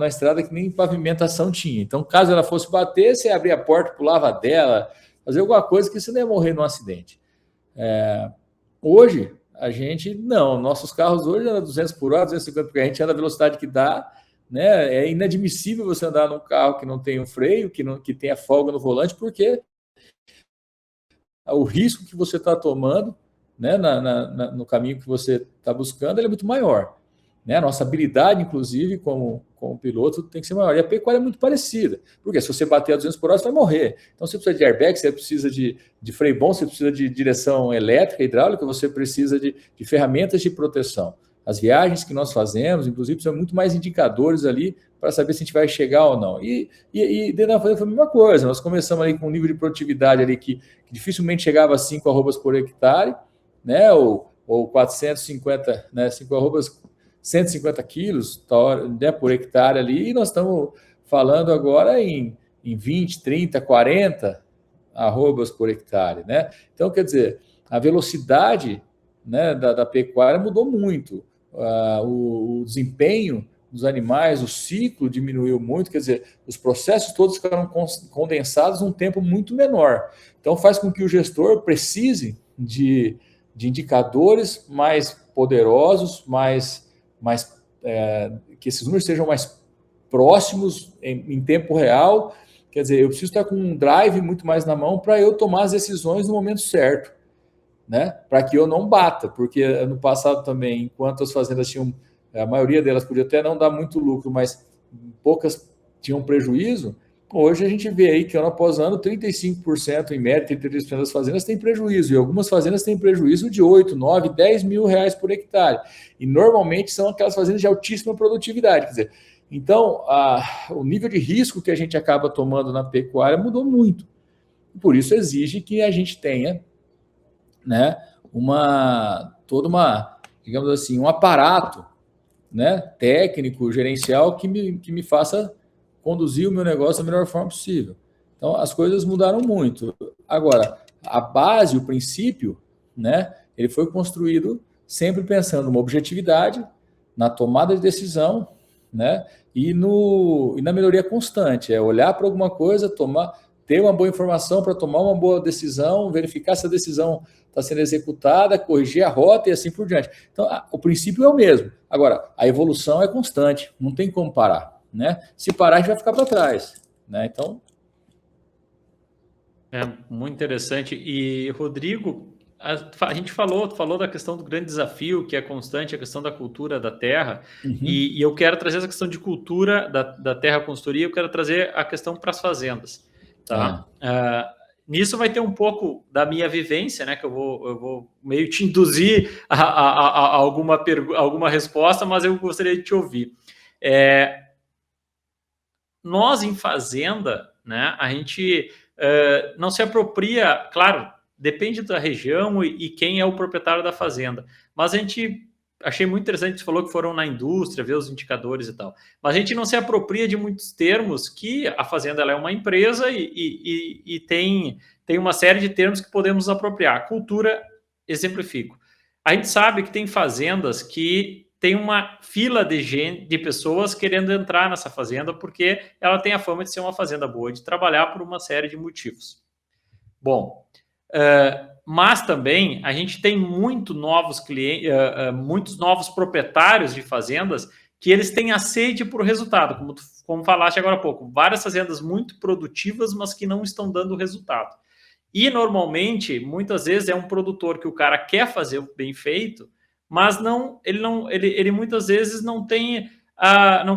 estrada que nem pavimentação tinha. Então, caso ela fosse bater, você abria a porta, pulava dela, fazer alguma coisa que você não ia morrer num acidente. Hoje, a gente, não, nossos carros hoje andam 200 por hora, 250, porque a gente anda a velocidade que dá, né? É inadmissível você andar num carro que não tem um freio, que tenha folga no volante, porque o risco que você está tomando, né, no caminho que você está buscando, ele é muito maior. Né? A nossa habilidade, inclusive, como piloto, tem que ser maior. E a pecuária é muito parecida. Porque se você bater a 200 por hora, você vai morrer. Então, você precisa de airbag, você precisa de freio bom, você precisa de direção elétrica, hidráulica, você precisa de ferramentas de proteção. As viagens que nós fazemos, inclusive, são muito mais indicadores ali para saber se a gente vai chegar ou não. E dentro da fazenda foi a mesma coisa. Nós começamos ali com um nível de produtividade ali que dificilmente chegava a 5 arrobas por hectare, né? Ou 450, né? 5 arrobas 150 quilos né, por hectare ali, e nós estamos falando agora em 20, 30, 40 arrobas por hectare. Né? Então, quer dizer, a velocidade, né, da pecuária mudou muito. O desempenho dos animais, o ciclo diminuiu muito, quer dizer, os processos todos ficaram condensados num tempo muito menor. Então, faz com que o gestor precise de indicadores mais poderosos, que esses números sejam mais próximos em tempo real. Quer dizer, eu preciso estar com um drive muito mais na mão para eu tomar as decisões no momento certo, né? Para que eu não bata, porque no passado também, enquanto as fazendas tinham, a maioria delas podia até não dar muito lucro, mas poucas tinham prejuízo. Hoje a gente vê aí que ano após ano, 35% em média, 33% das fazendas têm prejuízo, e algumas fazendas têm prejuízo de 8, 9, 10 mil reais por hectare. E normalmente são aquelas fazendas de altíssima produtividade. Quer dizer, então, o nível de risco que a gente acaba tomando na pecuária mudou muito. Por isso exige que a gente tenha, né, digamos assim, um aparato, né, técnico, gerencial que me faça conduzir o meu negócio da melhor forma possível. Então, as coisas mudaram muito. Agora, a base, o princípio, né, ele foi construído sempre pensando numa objetividade, na tomada de decisão, né, e na melhoria constante. É olhar para alguma coisa, ter uma boa informação para tomar uma boa decisão, verificar se a decisão está sendo executada, corrigir a rota e assim por diante. Então, o princípio é o mesmo. Agora, a evolução é constante, não tem como parar. Né? Se parar, a gente vai ficar para trás. Né? Então... muito interessante. E, Rodrigo, a gente falou da questão do grande desafio, que é constante, a questão da cultura da terra, e eu quero trazer essa questão de cultura da terra consultoria, eu quero trazer a questão para as fazendas. Tá? Nisso vai ter um pouco da minha vivência, né? Que eu vou meio te induzir a alguma resposta, mas eu gostaria de te ouvir. Nós, em fazenda, né, a gente não se apropria, claro, depende da região e quem é o proprietário da fazenda, mas a gente, achei muito interessante, você falou que foram na indústria, ver os indicadores e tal, mas a gente não se apropria de muitos termos que a fazenda ela é uma empresa e tem uma série de termos que podemos apropriar. Cultura, exemplifico. A gente sabe que tem fazendas que tem uma fila de pessoas querendo entrar nessa fazenda porque ela tem a fama de ser uma fazenda boa de trabalhar por uma série de motivos. Bom, mas também a gente tem muitos novos clientes, muitos novos proprietários de fazendas que eles têm a sede por resultado, como falaste agora há pouco, várias fazendas muito produtivas, mas que não estão dando resultado. E normalmente, muitas vezes é um produtor que o cara quer fazer o bem feito, mas ele muitas vezes não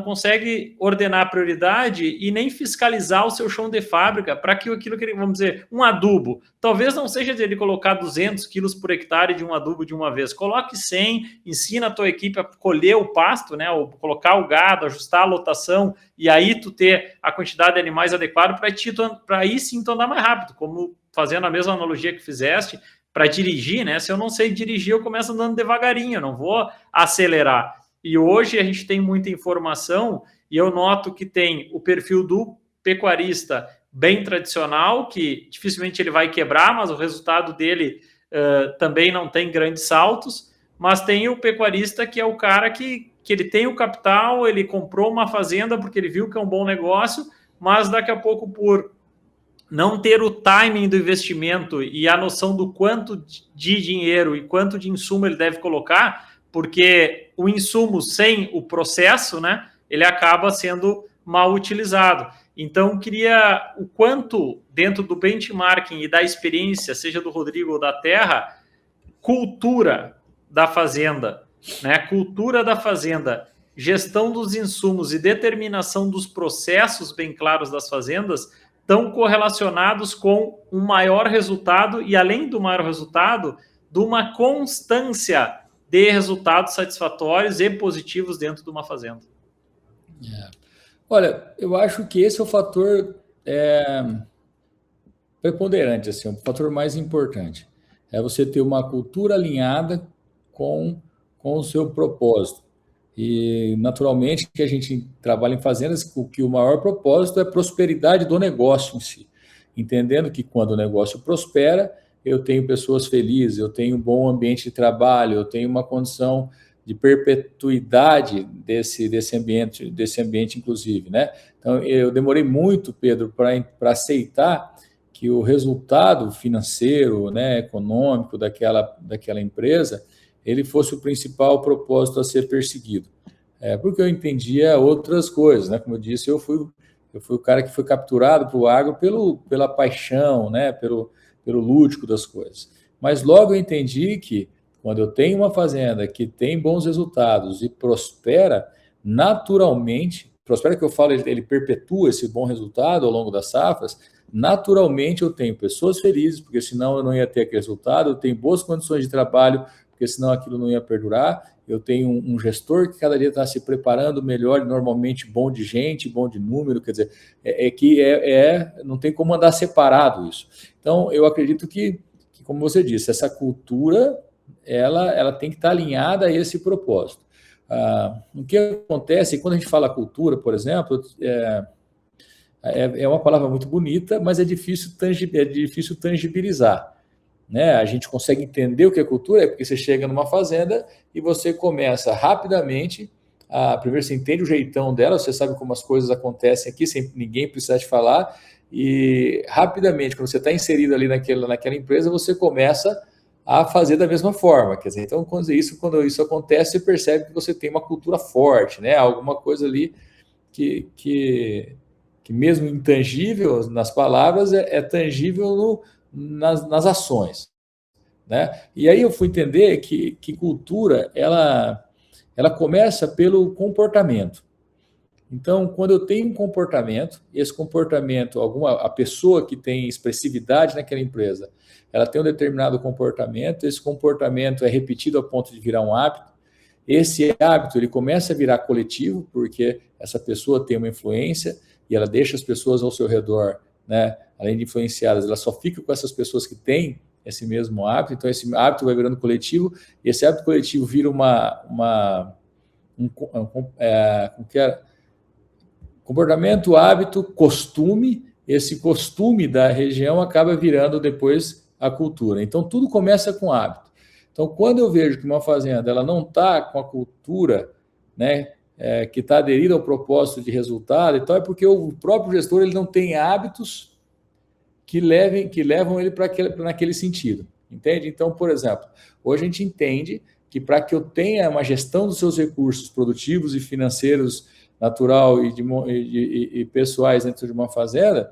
consegue ordenar a prioridade e nem fiscalizar o seu chão de fábrica para que aquilo que ele, vamos dizer, um adubo, talvez não seja de ele colocar 200 quilos por hectare de um adubo de uma vez, coloque 100, ensina a tua equipe a colher o pasto, né, ou colocar o gado, ajustar a lotação e aí tu ter a quantidade de animais adequada para aí sim tu andar mais rápido, como fazendo a mesma analogia que fizeste, para dirigir, né? Se eu não sei dirigir, eu começo andando devagarinho, eu não vou acelerar. E hoje a gente tem muita informação e eu noto que tem o perfil do pecuarista bem tradicional, que dificilmente ele vai quebrar, mas o resultado dele também não tem grandes saltos, mas tem o pecuarista que é o cara que ele tem o capital, ele comprou uma fazenda porque ele viu que é um bom negócio, mas daqui a pouco por não ter o timing do investimento e a noção do quanto de dinheiro e quanto de insumo ele deve colocar, porque o insumo sem o processo, né, ele acaba sendo mal utilizado. Então, queria o quanto, dentro do benchmarking e da experiência, seja do Rodrigo ou da Terra, cultura da fazenda, né, cultura da fazenda, gestão dos insumos e determinação dos processos bem claros das fazendas estão correlacionados com um maior resultado e, além do maior resultado, de uma constância de resultados satisfatórios e positivos dentro de uma fazenda. Olha, eu acho que esse é o fator preponderante, assim, o fator mais importante. É você ter uma cultura alinhada com o seu propósito. E, naturalmente, que a gente trabalha em fazendas, que o maior propósito é a prosperidade do negócio em si. Entendendo que quando o negócio prospera, eu tenho pessoas felizes, eu tenho um bom ambiente de trabalho, eu tenho uma condição de perpetuidade desse ambiente, inclusive, né? Então, eu demorei muito, Pedro, para aceitar que o resultado financeiro, né, econômico daquela empresa, ele fosse o principal propósito a ser perseguido. Porque eu entendia outras coisas, né? Como eu disse, eu fui o cara que foi capturado para o agro pela paixão, né? Pelo lúdico das coisas. Mas logo eu entendi que quando eu tenho uma fazenda que tem bons resultados e prospera, naturalmente, prospera que eu falo, ele perpetua esse bom resultado ao longo das safras, naturalmente eu tenho pessoas felizes, porque senão eu não ia ter aquele resultado, eu tenho boas condições de trabalho, porque senão aquilo não ia perdurar. Eu tenho um gestor que cada dia está se preparando melhor, normalmente bom de gente, bom de número, quer dizer, não tem como andar separado isso. Então, eu acredito que como você disse, essa cultura, ela tem que estar alinhada a esse propósito. O que acontece, quando a gente fala cultura, por exemplo, é uma palavra muito bonita, mas é difícil tangibilizar. Né? A gente consegue entender o que é cultura, porque você chega numa fazenda e você começa rapidamente primeiro você entende o jeitão dela, você sabe como as coisas acontecem aqui, sem ninguém precisar te falar, e rapidamente, quando você está inserido ali naquela empresa, você começa a fazer da mesma forma. Quer dizer, então, quando isso acontece, você percebe que você tem uma cultura forte, né? Alguma coisa ali que mesmo intangível nas palavras, é tangível nas ações, né? E aí eu fui entender que cultura, ela começa pelo comportamento. Então, quando eu tenho um comportamento, esse comportamento, a pessoa que tem expressividade naquela empresa, ela tem um determinado comportamento, esse comportamento é repetido a ponto de virar um hábito. Esse hábito, ele começa a virar coletivo, porque essa pessoa tem uma influência e ela deixa as pessoas ao seu redor, né, além de influenciadas, ela só fica com essas pessoas que têm esse mesmo hábito, então esse hábito vai virando coletivo, e esse hábito coletivo vira comportamento, hábito, costume, esse costume da região acaba virando depois a cultura. Então, tudo começa com hábito. Então, quando eu vejo que uma fazenda ela não está com a cultura, né, que está aderida ao propósito de resultado, então é porque o próprio gestor ele não tem hábitos que levam ele para naquele sentido, entende? Então, por exemplo, hoje a gente entende que para que eu tenha uma gestão dos seus recursos produtivos e financeiros natural e pessoais dentro de uma fazenda,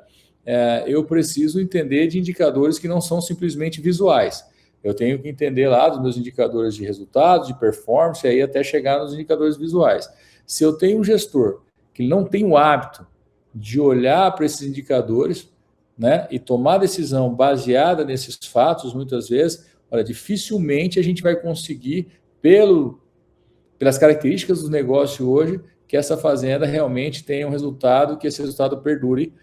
eu preciso entender de indicadores que não são simplesmente visuais. Eu tenho que entender lá dos meus indicadores de resultados, de performance, e aí até chegar nos indicadores visuais. Se eu tenho um gestor que não tem o hábito de olhar para esses indicadores, né, e tomar decisão baseada nesses fatos, muitas vezes, olha, dificilmente a gente vai conseguir, pelas características do negócio hoje, que essa fazenda realmente tenha um resultado, que esse resultado perdure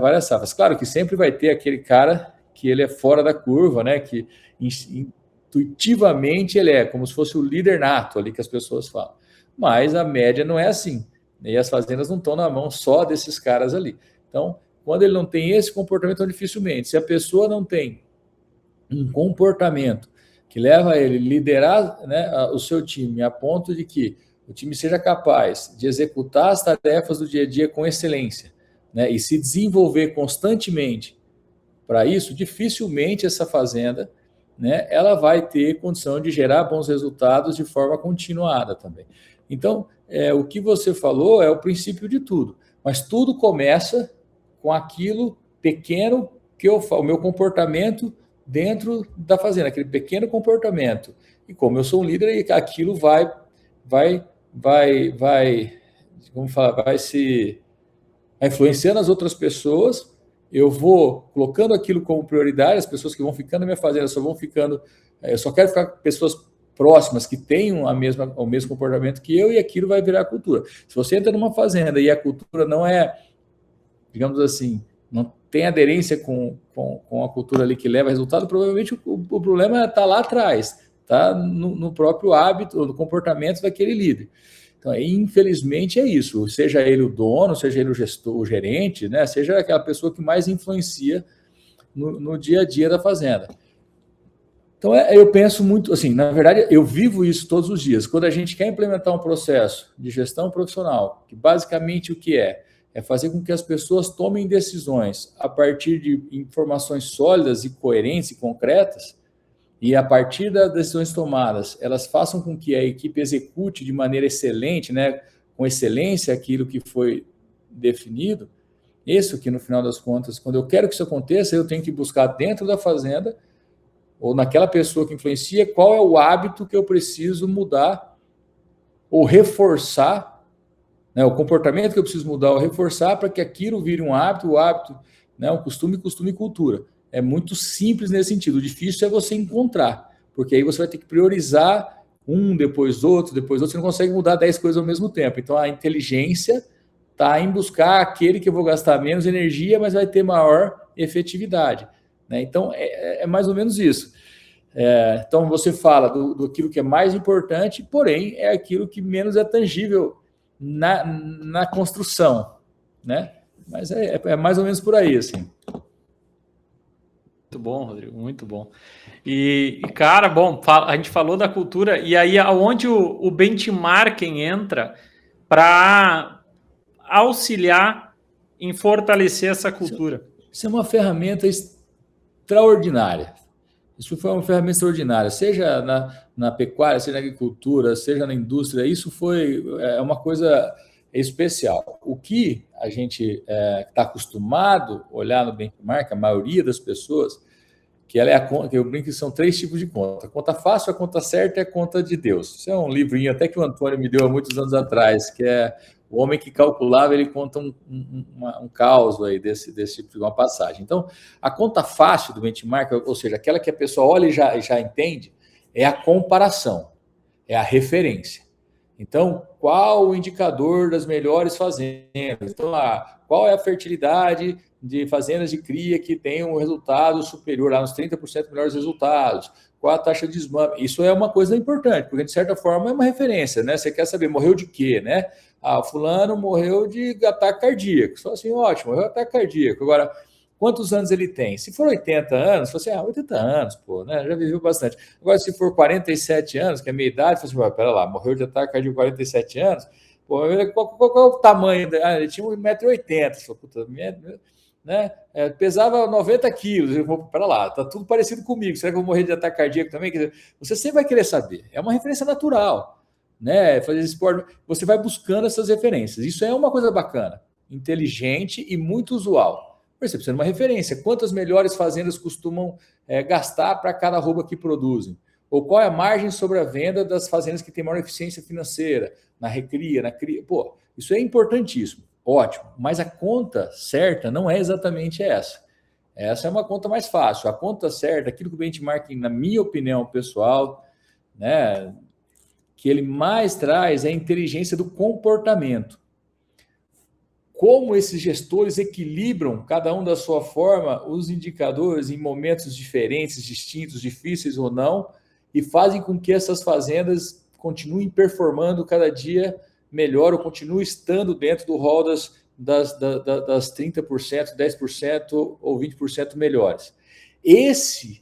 várias safras. Claro que sempre vai ter aquele cara que ele é fora da curva, né, que intuitivamente ele é como se fosse o líder nato ali que as pessoas falam. Mas a média não é assim. E as fazendas não estão na mão só desses caras ali. Então, quando ele não tem esse comportamento, então, dificilmente. Se a pessoa não tem um comportamento que leva ele a liderar, né, o seu time a ponto de que o time seja capaz de executar as tarefas do dia a dia com excelência, né, e se desenvolver constantemente para isso, dificilmente essa fazenda, né, ela vai ter condição de gerar bons resultados de forma continuada também. Então, o que você falou é o princípio de tudo, mas tudo começa com aquilo pequeno que o meu comportamento dentro da fazenda, aquele pequeno comportamento. E como eu sou um líder, aquilo vai influenciando as outras pessoas. Eu vou colocando aquilo como prioridade, as pessoas que vão ficando na minha fazenda eu só quero ficar com pessoas próximas que tenham o mesmo comportamento que eu, e aquilo vai virar cultura. Se você entra numa fazenda e a cultura não é, digamos assim, não tem aderência com a cultura ali que leva a resultado, provavelmente o problema está lá atrás, está no próprio hábito, no comportamento daquele líder. Então, infelizmente é isso, seja ele o dono, seja ele o gestor, o gerente, né? Seja aquela pessoa que mais influencia no dia a dia da fazenda. Então, eu penso muito, assim, na verdade, eu vivo isso todos os dias. Quando a gente quer implementar um processo de gestão profissional, que basicamente o que é fazer com que as pessoas tomem decisões a partir de informações sólidas e coerentes e concretas, e a partir das decisões tomadas, elas façam com que a equipe execute de maneira excelente, né, com excelência aquilo que foi definido. Isso que, no final das contas, quando eu quero que isso aconteça, eu tenho que buscar dentro da fazenda, ou naquela pessoa que influencia, qual é o hábito que eu preciso mudar ou reforçar, né, o comportamento que eu preciso mudar ou reforçar para que aquilo vire um hábito, né, um costume e cultura. É muito simples nesse sentido. O difícil é você encontrar, porque aí você vai ter que priorizar depois outro, você não consegue mudar 10 coisas ao mesmo tempo. Então, a inteligência está em buscar aquele que eu vou gastar menos energia, mas vai ter maior efetividade, né? Então, é mais ou menos isso. Então, você fala do aquilo que é mais importante, porém, é aquilo que menos é tangível na construção, né? Mas é mais ou menos por aí, assim. Muito bom, Rodrigo, muito bom. E cara, bom, a gente falou da cultura, e aí aonde o benchmarking entra para auxiliar em fortalecer essa cultura? Isso é uma ferramenta extraordinária. Isso foi uma ferramenta extraordinária, seja na pecuária, seja na agricultura, seja na indústria. Isso foi uma coisa especial. O que a gente está acostumado a olhar no benchmark, a maioria das pessoas, que ela é a conta, que eu brinco que são 3 tipos de conta. A conta fácil, a conta certa e a conta de Deus. Isso é um livrinho até que o Antônio me deu há muitos anos atrás, que é o homem que calculava, ele conta um caos aí desse tipo de uma passagem. Então, a conta fácil do benchmark, ou seja, aquela que a pessoa olha e já entende, é a comparação, é a referência. Então, qual o indicador das melhores fazendas? Então, qual é a fertilidade de fazendas de cria que tem um resultado superior, lá nos 30% melhores resultados? Qual a taxa de desmame? Isso é uma coisa importante, porque de certa forma é uma referência, né? Você quer saber, morreu de quê, né? Fulano morreu de ataque cardíaco. Só assim, ótimo, morreu de ataque cardíaco. Agora, quantos anos ele tem. Se for 80 anos, você 80 anos, pô, né? Já viveu bastante. Agora, se for 47 anos, que é a minha idade, você fala, pera lá, morreu de ataque cardíaco 47 anos, pô, qual é o tamanho? Ele tinha 1,80 m, puta, né? Pesava 90 quilos. Eu vou, pera lá, tá tudo parecido comigo. Será que eu vou morrer de ataque cardíaco também? Quer dizer, você sempre vai querer saber. É uma referência natural, né? Fazer esporte, você vai buscando essas referências. Isso é uma coisa bacana, inteligente e muito usual. Você precisa de uma referência. Quantas melhores fazendas costumam gastar para cada arroba que produzem? Ou qual é a margem sobre a venda das fazendas que têm maior eficiência financeira, na recria, na cria? Pô, isso é importantíssimo. Ótimo, mas a conta certa não é exatamente essa. Essa é uma conta mais fácil. A conta certa, aquilo que o benchmarking, na minha opinião pessoal, né, que ele mais traz é a inteligência do comportamento. Como esses gestores equilibram, cada um da sua forma, os indicadores em momentos diferentes, distintos, difíceis ou não, e fazem com que essas fazendas continuem performando cada dia melhor ou continuem estando dentro do rol das 30%, 10% ou 20% melhores. Esse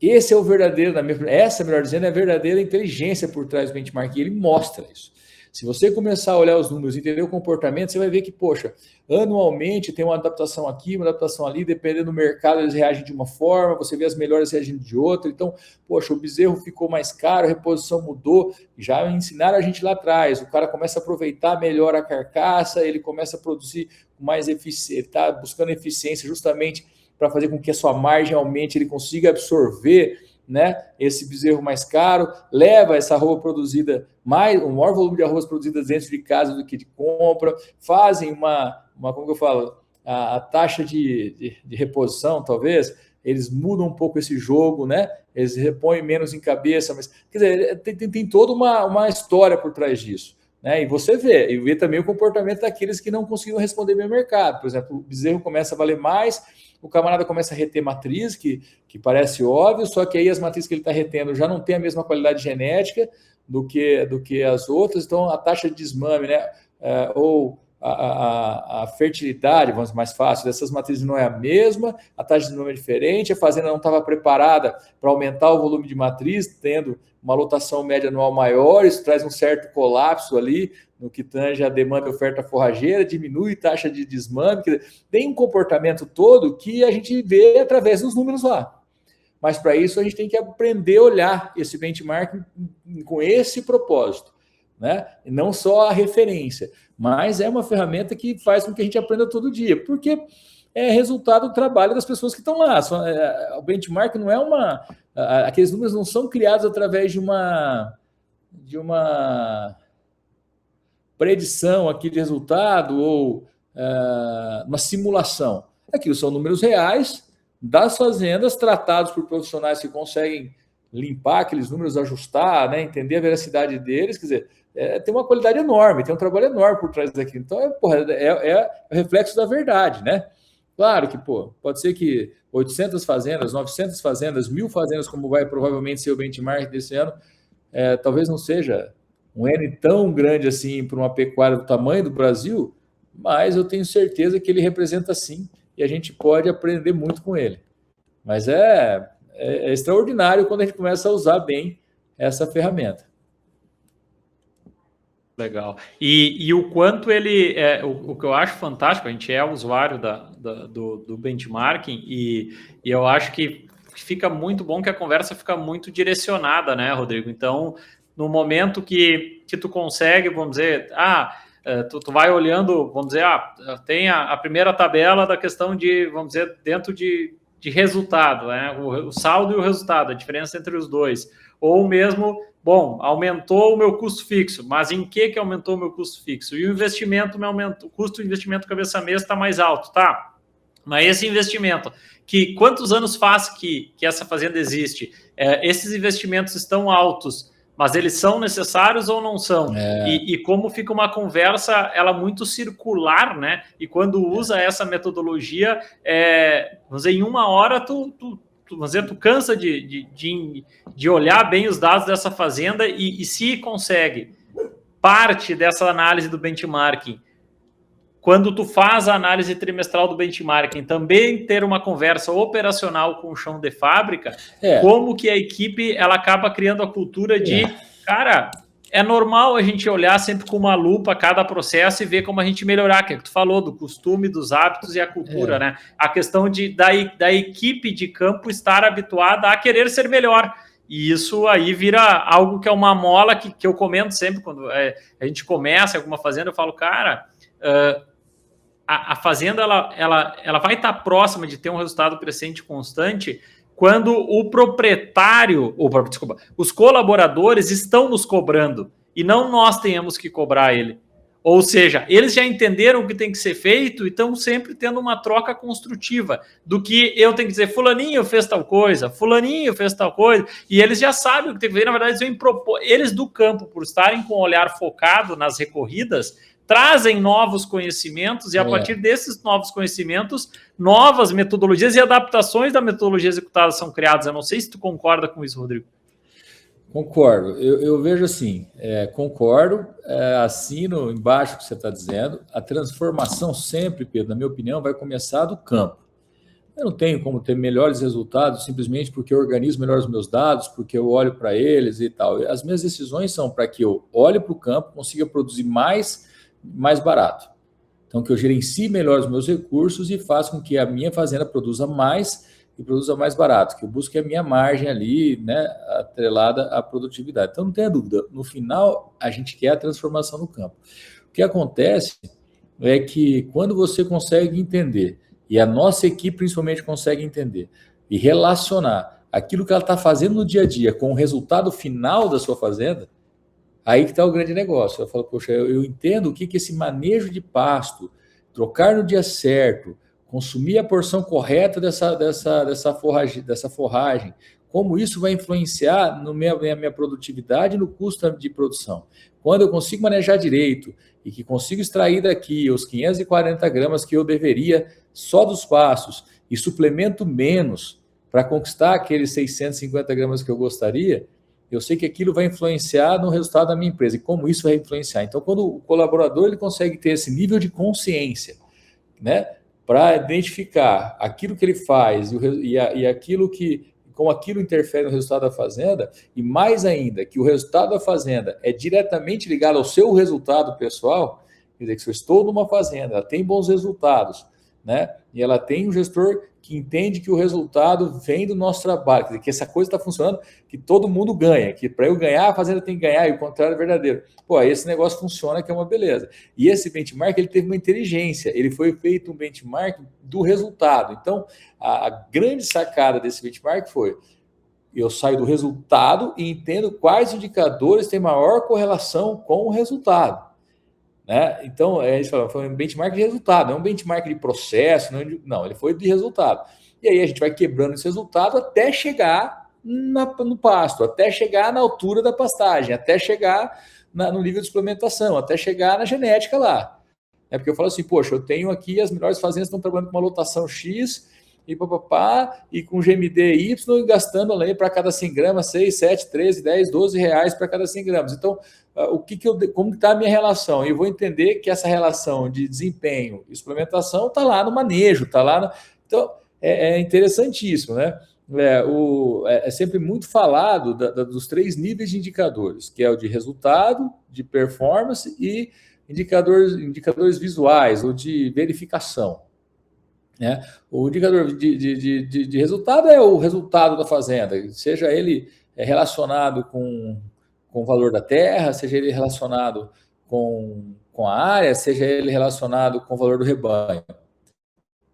é o verdadeiro, essa, melhor dizendo, é a verdadeira inteligência por trás do benchmarking. Ele mostra isso. Se você começar a olhar os números e entender o comportamento, você vai ver que, poxa, anualmente tem uma adaptação aqui, uma adaptação ali, dependendo do mercado, eles reagem de uma forma, você vê as melhores reagindo de outra. Então, poxa, o bezerro ficou mais caro, a reposição mudou, já ensinaram a gente lá atrás. O cara começa a aproveitar melhor a carcaça, ele começa a produzir com mais eficiência, está buscando eficiência justamente para fazer com que a sua margem aumente, ele consiga absorver, né, esse bezerro mais caro, leva essa arroba produzida, o maior volume de arrobas produzidas dentro de casa do que de compra, fazem como que eu falo, a taxa de reposição, talvez, eles mudam um pouco esse jogo, né, eles repõem menos em cabeça, mas, quer dizer, tem toda uma história por trás disso, né, e você vê também o comportamento daqueles que não conseguiram responder bem ao mercado. Por exemplo, o bezerro começa a valer mais, o camarada começa a reter matriz, que parece óbvio, só que aí as matrizes que ele está retendo já não tem a mesma qualidade genética do que as outras, então a taxa de desmame, né, ou a fertilidade, vamos mais fácil, dessas matrizes não é a mesma, a taxa de desmame é diferente, a fazenda não estava preparada para aumentar o volume de matriz, tendo uma lotação média anual maior, isso traz um certo colapso ali, no que tange a demanda e oferta forrageira, diminui taxa de desmame, tem um comportamento todo que a gente vê através dos números lá. Mas para isso a gente tem que aprender a olhar esse benchmark com esse propósito, né? E não só a referência, mas é uma ferramenta que faz com que a gente aprenda todo dia, porque é resultado do trabalho das pessoas que estão lá. O benchmark não é aqueles números não são criados através de uma predição aqui de resultado ou uma simulação. Aquilo são números reais das fazendas tratados por profissionais que conseguem limpar aqueles números, ajustar, né, entender a veracidade deles. Quer dizer, tem uma qualidade enorme, tem um trabalho enorme por trás daquilo. Então, é o reflexo da verdade, né? Claro que, pode ser que 800 fazendas, 900 fazendas, 1.000 fazendas, como vai provavelmente ser o benchmark desse ano, talvez não seja um N tão grande assim para uma pecuária do tamanho do Brasil, mas eu tenho certeza que ele representa sim, e a gente pode aprender muito com ele. Mas é extraordinário quando a gente começa a usar bem essa ferramenta. Legal. E o quanto ele... o que eu acho fantástico, a gente é usuário do benchmarking, e eu acho que fica muito bom, que a conversa fica muito direcionada, né, Rodrigo? Então, no momento que tu consegue, vamos dizer, tu vai olhando, vamos dizer, tem a primeira tabela da questão de, vamos dizer, dentro de resultado, né? O saldo e o resultado, a diferença entre os dois. Ou mesmo, aumentou o meu custo fixo, mas em que aumentou o meu custo fixo? E o investimento me aumentou, o custo do investimento cabeça mês está mais alto, tá? Mas esse investimento, quantos anos faz que essa fazenda existe? Esses investimentos estão altos, mas eles são necessários ou não são? E como fica uma conversa, ela muito circular, né? E quando usa essa metodologia, vamos dizer, em uma hora tu cansa de olhar bem os dados dessa fazenda e se consegue parte dessa análise do benchmarking quando tu faz a análise trimestral do benchmarking, também ter uma conversa operacional com o chão de fábrica, como que a equipe ela acaba criando a cultura de, cara, é normal a gente olhar sempre com uma lupa cada processo e ver como a gente melhorar, que é o que tu falou, do costume, dos hábitos e a cultura, né? A questão da equipe de campo estar habituada a querer ser melhor. E isso aí vira algo que é uma mola que eu comento sempre, quando a gente começa alguma fazenda, eu falo, cara... a fazenda ela vai estar próxima de ter um resultado crescente constante quando o proprietário, os colaboradores estão nos cobrando e não nós tenhamos que cobrar ele. Ou seja, eles já entenderam o que tem que ser feito e estão sempre tendo uma troca construtiva do que eu tenho que dizer, fulaninho fez tal coisa, fulaninho fez tal coisa, e eles já sabem o que tem que fazer. Na verdade, eles do campo, por estarem com o olhar focado nas recorridas, trazem novos conhecimentos e, a partir desses novos conhecimentos, novas metodologias e adaptações da metodologia executada são criadas. Eu não sei se tu concorda com isso, Rodrigo. Concordo. Eu vejo assim, concordo, assino embaixo o que você está dizendo. A transformação sempre, Pedro, na minha opinião, vai começar do campo. Eu não tenho como ter melhores resultados simplesmente porque eu organizo melhor os meus dados, porque eu olho para eles e tal. As minhas decisões são para que eu olhe para o campo, consiga produzir mais barato. Então, que eu gerencie melhor os meus recursos e faça com que a minha fazenda produza mais e produza mais barato, que eu busque a minha margem ali, né, atrelada à produtividade. Então, não tenha dúvida, no final, a gente quer a transformação no campo. O que acontece é que quando você consegue entender, e a nossa equipe principalmente consegue entender, e relacionar aquilo que ela está fazendo no dia a dia com o resultado final da sua fazenda, aí que está o grande negócio. Eu falo, poxa, eu entendo o que esse manejo de pasto, trocar no dia certo, consumir a porção correta dessa forragem, como isso vai influenciar na minha produtividade e no custo de produção. Quando eu consigo manejar direito e que consigo extrair daqui os 540 gramas que eu deveria só dos pastos e suplemento menos para conquistar aqueles 650 gramas que eu gostaria, eu sei que aquilo vai influenciar no resultado da minha empresa e como isso vai influenciar. Então, quando o colaborador ele consegue ter esse nível de consciência, né, para identificar aquilo que ele faz e aquilo como aquilo interfere no resultado da fazenda, e mais ainda, que o resultado da fazenda é diretamente ligado ao seu resultado pessoal, quer dizer, que se eu estou numa fazenda, ela tem bons resultados, né, e ela tem um gestor que entende que o resultado vem do nosso trabalho, quer dizer, que essa coisa está funcionando, que todo mundo ganha, que para eu ganhar, a fazenda tem que ganhar, e o contrário é verdadeiro. Pô, esse negócio funciona, que é uma beleza. E esse benchmark, ele teve uma inteligência, ele foi feito um benchmark do resultado. Então, a grande sacada desse benchmark foi, eu saio do resultado e entendo quais indicadores têm maior correlação com o resultado. Né? Então, a gente fala, foi um benchmark de resultado, não é um benchmark de processo, não, ele foi de resultado. E aí a gente vai quebrando esse resultado até chegar no pasto, até chegar na altura da pastagem, até chegar no nível de suplementação, até chegar na genética lá. É porque eu falo assim, poxa, eu tenho aqui as melhores fazendas estão trabalhando com uma lotação X e papapá, e com GMD Y, gastando ali para cada 100 gramas, 6, 7, 13, 10, 12 reais para cada 100 gramas. Então, como está a minha relação? Eu vou entender que essa relação de desempenho e suplementação está lá no manejo, está lá no... Então, é interessantíssimo, né? É sempre muito falado dos 3 níveis de indicadores, que é o de resultado, de performance e indicadores visuais ou de verificação. Né? O indicador de resultado é o resultado da fazenda, seja ele relacionado com o valor da terra, seja ele relacionado com a área, seja ele relacionado com o valor do rebanho.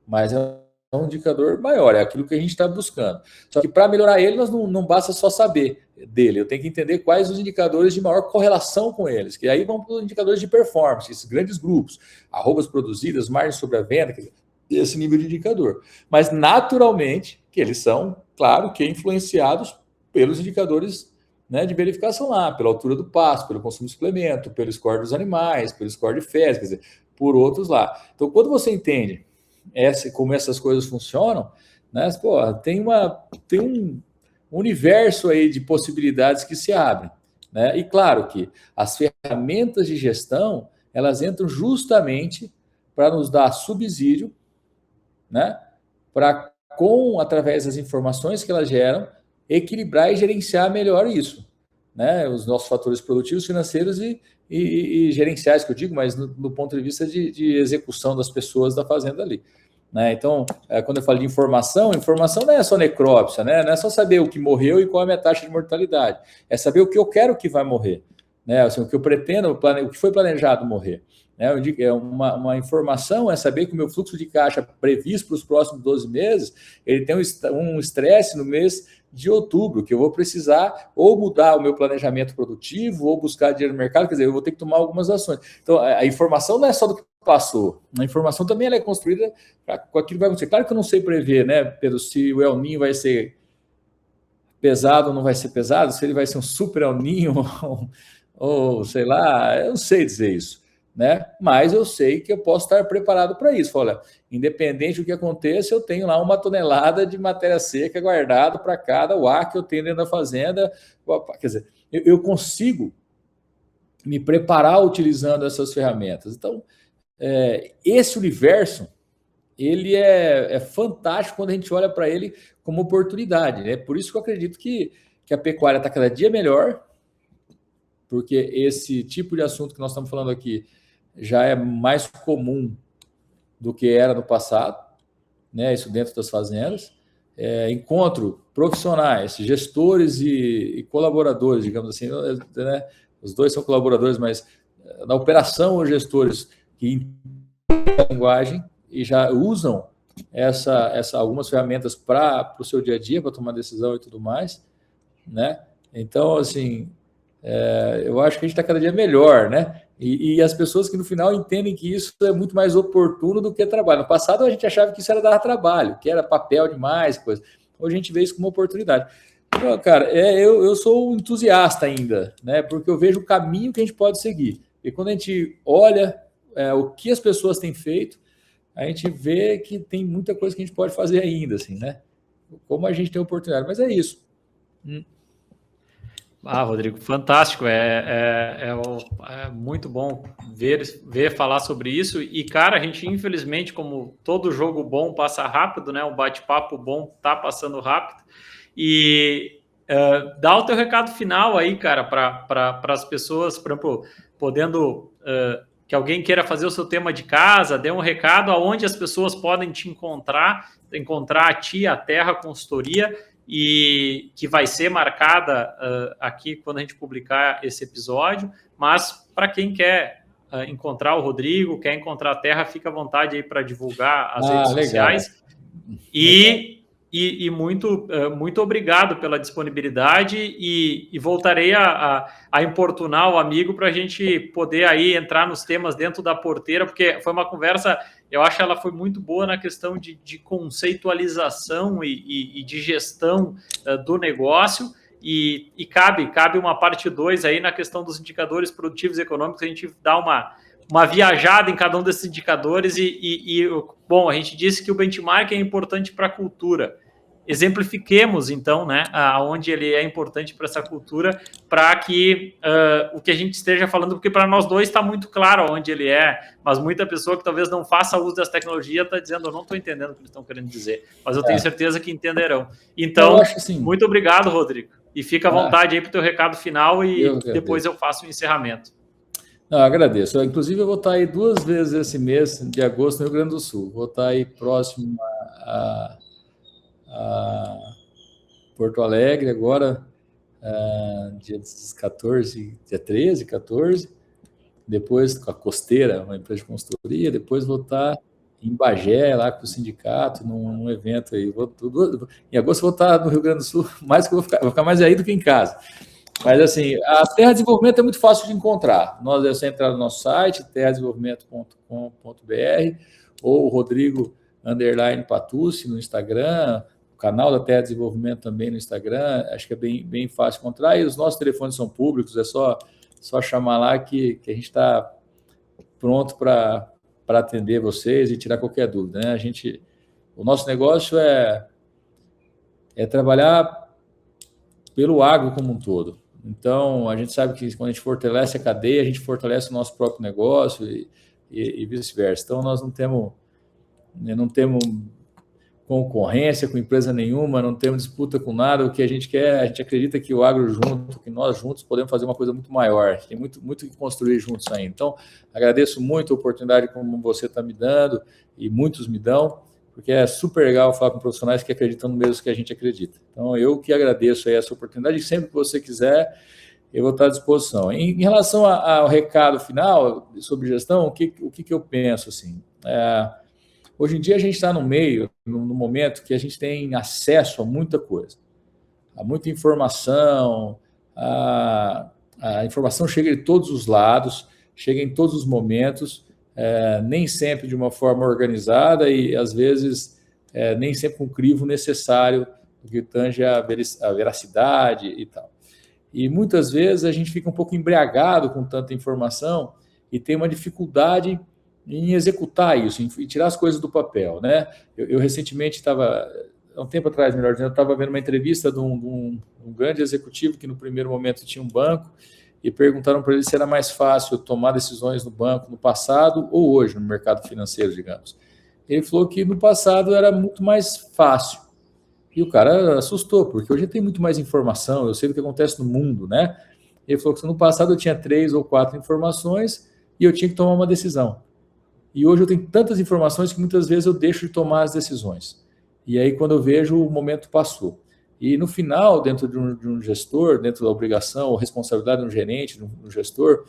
Mas é um indicador maior, é aquilo que a gente está buscando. Só que para melhorar ele, nós não basta só saber dele, eu tenho que entender quais os indicadores de maior correlação com eles, que aí vão para os indicadores de performance, esses grandes grupos, arrobas produzidas, margem sobre a venda, esse nível de indicador. Mas, naturalmente, que eles são, claro, que influenciados pelos indicadores, né, de verificação lá, pela altura do pasto, pelo consumo de suplemento, pelo score dos animais, pelo score de fezes, quer dizer, por outros lá. Então, quando você entende como essas coisas funcionam, né, pô, tem um universo aí de possibilidades que se abrem. Né? E claro que as ferramentas de gestão, elas entram justamente para nos dar subsídio, né? Para, através das informações que elas geram, equilibrar e gerenciar melhor isso, né? Os nossos fatores produtivos, financeiros e gerenciais, que eu digo, mas no ponto de vista de execução das pessoas da fazenda ali. Né? Então, quando eu falo de informação não é só necrópsia, né? Não é só saber o que morreu e qual é a minha taxa de mortalidade. É saber o que eu quero que vai morrer, né? Assim, o que eu pretendo, o que foi planejado morrer. Né? Uma informação é saber que o meu fluxo de caixa previsto para os próximos 12 meses, ele tem um estresse no mês de outubro, que eu vou precisar ou mudar o meu planejamento produtivo ou buscar dinheiro no mercado, quer dizer, eu vou ter que tomar algumas ações. Então, a informação não é só do que passou, a informação também ela é construída com aquilo que vai acontecer. Claro que eu não sei prever, né, Pedro, se o El Niño vai ser pesado ou não vai ser pesado, se ele vai ser um super El Niño ou sei lá, eu não sei dizer isso, né? Mas eu sei que eu posso estar preparado para isso. Olha, independente do que aconteça, eu tenho lá 1 tonelada de matéria seca guardada para cada UA que eu tenho dentro da fazenda. Quer dizer, eu consigo me preparar utilizando essas ferramentas. Então, esse universo, ele é fantástico quando a gente olha para ele como oportunidade, né? Por isso que eu acredito que a pecuária está cada dia melhor, porque esse tipo de assunto que nós estamos falando aqui já é mais comum do que era no passado, né? Isso dentro das fazendas. Encontro profissionais, gestores e colaboradores, digamos assim, né? Os dois são colaboradores, mas na operação, os gestores que entendem a linguagem e já usam algumas ferramentas para o seu dia a dia, para tomar decisão e tudo mais, né? Então, assim, eu acho que a gente está cada dia melhor, né? E as pessoas que no final entendem que isso é muito mais oportuno do que trabalho. No passado a gente achava que isso era dar trabalho, que era papel demais, coisa. Hoje a gente vê isso como oportunidade. Então, cara, eu sou um entusiasta ainda, né? Porque eu vejo o caminho que a gente pode seguir. E quando a gente olha o que as pessoas têm feito, a gente vê que tem muita coisa que a gente pode fazer ainda, assim, né? Como a gente tem oportunidade. Mas é isso. Rodrigo, fantástico, é muito bom ver falar sobre isso e, cara, a gente infelizmente, como todo jogo bom passa rápido, né, um bate-papo bom tá passando rápido e dá o teu recado final aí, cara, para as pessoas, por exemplo, podendo, que alguém queira fazer o seu tema de casa, dê um recado aonde as pessoas podem te encontrar a ti, a Terra Consultoria, e que vai ser marcada aqui quando a gente publicar esse episódio, mas para quem quer encontrar o Rodrigo, quer encontrar a Terra, fica à vontade aí para divulgar as redes sociais. E muito obrigado pela disponibilidade e voltarei a importunar o amigo para a gente poder aí entrar nos temas dentro da porteira, porque foi uma conversa, eu acho que ela foi muito boa na questão de conceitualização e de gestão do negócio e cabe uma parte 2 aí na questão dos indicadores produtivos e econômicos, a gente dá uma viajada em cada um desses indicadores bom, a gente disse que o benchmark é importante para a cultura. Exemplifiquemos, então, né, aonde ele é importante para essa cultura, para que o que a gente esteja falando, porque para nós dois está muito claro onde ele é, mas muita pessoa que talvez não faça uso dessa tecnologia está dizendo, eu não estou entendendo o que eles estão querendo dizer, mas eu tenho certeza que entenderão. Então, assim, muito obrigado, Rodrigo, e fica à vontade aí para o teu recado final e depois eu faço o encerramento. Não, agradeço. Inclusive, eu vou estar aí 2 vezes esse mês de agosto no Rio Grande do Sul. Vou estar aí próximo a Porto Alegre agora, dia 14, dia 13, 14. Depois com a Costeira, uma empresa de consultoria. Depois vou estar em Bagé, lá com o sindicato, num evento aí. Em agosto vou estar no Rio Grande do Sul, mais que vou ficar mais aí do que em casa. Mas, assim, a Terra de Desenvolvimento é muito fácil de encontrar. É só entrar no nosso site, terradesenvolvimento.com.br, ou Rodrigo_Patucci no Instagram, o canal da Terra de Desenvolvimento também no Instagram, acho que é bem fácil de encontrar. E os nossos telefones são públicos, é só chamar lá que a gente está pronto para atender vocês e tirar qualquer dúvida, né? O nosso negócio é trabalhar pelo agro como um todo. Então, a gente sabe que quando a gente fortalece a cadeia, a gente fortalece o nosso próprio negócio e vice-versa. Então, nós não temos concorrência com empresa nenhuma, não temos disputa com nada. O que a gente quer, a gente acredita que o agro junto, que nós juntos podemos fazer uma coisa muito maior. Tem muito que construir juntos ainda. Então, agradeço muito a oportunidade como você está me dando e muitos me dão, porque é super legal falar com profissionais que acreditam no mesmo que a gente acredita. Então, eu que agradeço aí essa oportunidade e sempre que você quiser, eu vou estar à disposição. Em relação ao recado final sobre gestão, o que eu penso assim? Hoje em dia a gente está no momento que a gente tem acesso a muita coisa, a muita informação, a informação chega de todos os lados, chega em todos os momentos, nem sempre de uma forma organizada e às vezes nem sempre com o crivo necessário do que tange a veracidade e tal. E muitas vezes a gente fica um pouco embriagado com tanta informação e tem uma dificuldade em executar isso, em tirar as coisas do papel, né? Eu recentemente estava, há um tempo atrás, melhor dizendo, eu estava vendo uma entrevista de um grande executivo que no primeiro momento tinha um banco e perguntaram para ele se era mais fácil tomar decisões no banco no passado ou hoje, no mercado financeiro, digamos. Ele falou que no passado era muito mais fácil. E o cara assustou, porque hoje tem muito mais informação, eu sei do que acontece no mundo, né? Ele falou que no passado eu tinha 3 ou 4 informações e eu tinha que tomar uma decisão. E hoje eu tenho tantas informações que muitas vezes eu deixo de tomar as decisões. E aí, quando eu vejo, o momento passou. E no final, dentro de um gestor, dentro da obrigação ou responsabilidade de um gerente, de um gestor,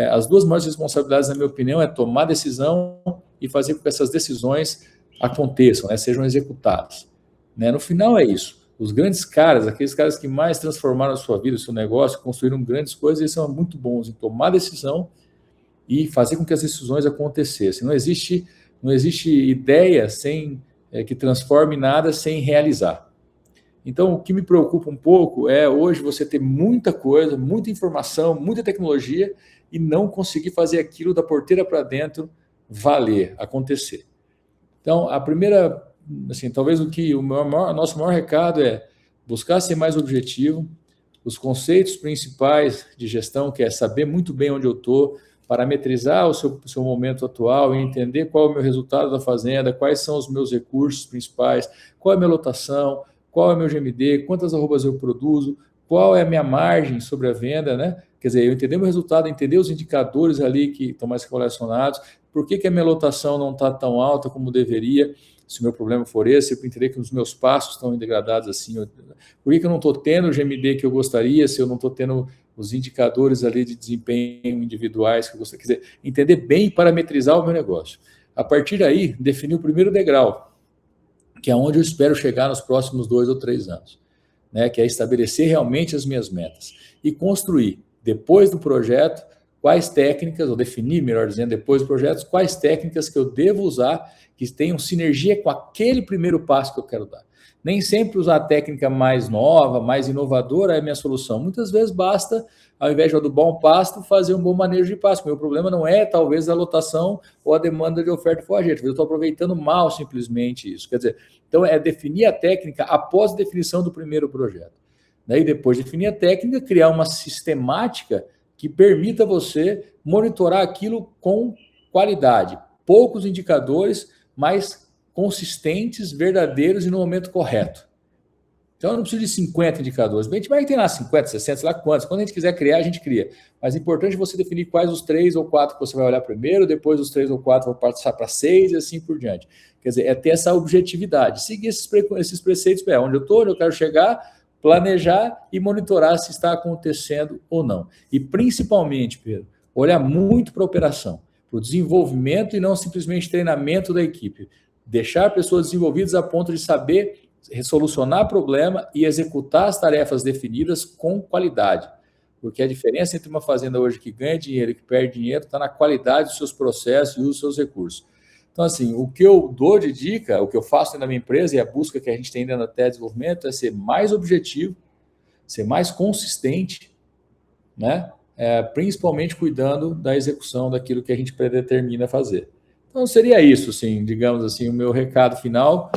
as duas maiores responsabilidades, na minha opinião, é tomar decisão e fazer com que essas decisões aconteçam, né, sejam executadas. Né? No final é isso. Os grandes caras, aqueles caras que mais transformaram a sua vida, o seu negócio, construíram grandes coisas, eles são muito bons em tomar decisão e fazer com que as decisões acontecessem. Não existe ideia que transforme nada sem realizar. Então, o que me preocupa um pouco é hoje você ter muita coisa, muita informação, muita tecnologia e não conseguir fazer aquilo da porteira para dentro valer, acontecer. Então, a primeira, assim, talvez o nosso maior recado é buscar ser mais objetivo, os conceitos principais de gestão, que é saber muito bem onde eu estou, parametrizar o seu momento atual e entender qual é o meu resultado da fazenda, quais são os meus recursos principais, qual é a minha lotação, qual é o meu GMD, quantas arrobas eu produzo, qual é a minha margem sobre a venda, né? Quer dizer, eu entender o meu resultado, entender os indicadores ali que estão mais relacionados, por que a minha lotação não está tão alta como deveria, se o meu problema for esse, eu entender que os meus passos estão degradados assim, por que eu não estou tendo o GMD que eu gostaria, se eu não estou tendo os indicadores ali de desempenho individuais que eu gostaria, quer dizer, entender bem e parametrizar o meu negócio. A partir daí, definir o primeiro degrau, que é onde eu espero chegar nos próximos 2 ou 3 anos, né? Que é estabelecer realmente as minhas metas e construir, depois do projeto, quais técnicas, ou definir, melhor dizendo, depois do projeto, quais técnicas que eu devo usar que tenham sinergia com aquele primeiro passo que eu quero dar. Nem sempre usar a técnica mais nova, mais inovadora é a minha solução. Muitas vezes basta, ao invés de adubar um pasto, fazer um bom manejo de pasto. O meu problema não é, talvez, a lotação ou a demanda de oferta e forrageiro. Eu estou aproveitando mal simplesmente isso. Quer dizer, então é definir a técnica após a definição do primeiro projeto. Daí, depois de definir a técnica, criar uma sistemática que permita você monitorar aquilo com qualidade. Poucos indicadores, mas consistentes, verdadeiros e no momento correto. Então, eu não preciso de 50 indicadores. A gente vai ter lá 50, 60, sei lá quantos. Quando a gente quiser criar, a gente cria. Mas é importante você definir quais os 3 ou 4 que você vai olhar primeiro, depois os 3 ou 4 vão passar para 6 e assim por diante. Quer dizer, é ter essa objetividade. Seguir esses preceitos, onde eu estou, onde eu quero chegar, planejar e monitorar se está acontecendo ou não. E, principalmente, Pedro, olhar muito para a operação, para o desenvolvimento e não simplesmente treinamento da equipe. Deixar pessoas desenvolvidas a ponto de saber solucionar problema e executar as tarefas definidas com qualidade. Porque a diferença entre uma fazenda hoje que ganha dinheiro e que perde dinheiro está na qualidade dos seus processos e dos seus recursos. Então, assim, o que eu dou de dica, o que eu faço na minha empresa e a busca que a gente tem dentro da TED Desenvolvimento é ser mais objetivo, ser mais consistente, né? Principalmente cuidando da execução daquilo que a gente predetermina fazer. Então, seria isso, assim, digamos assim, o meu recado final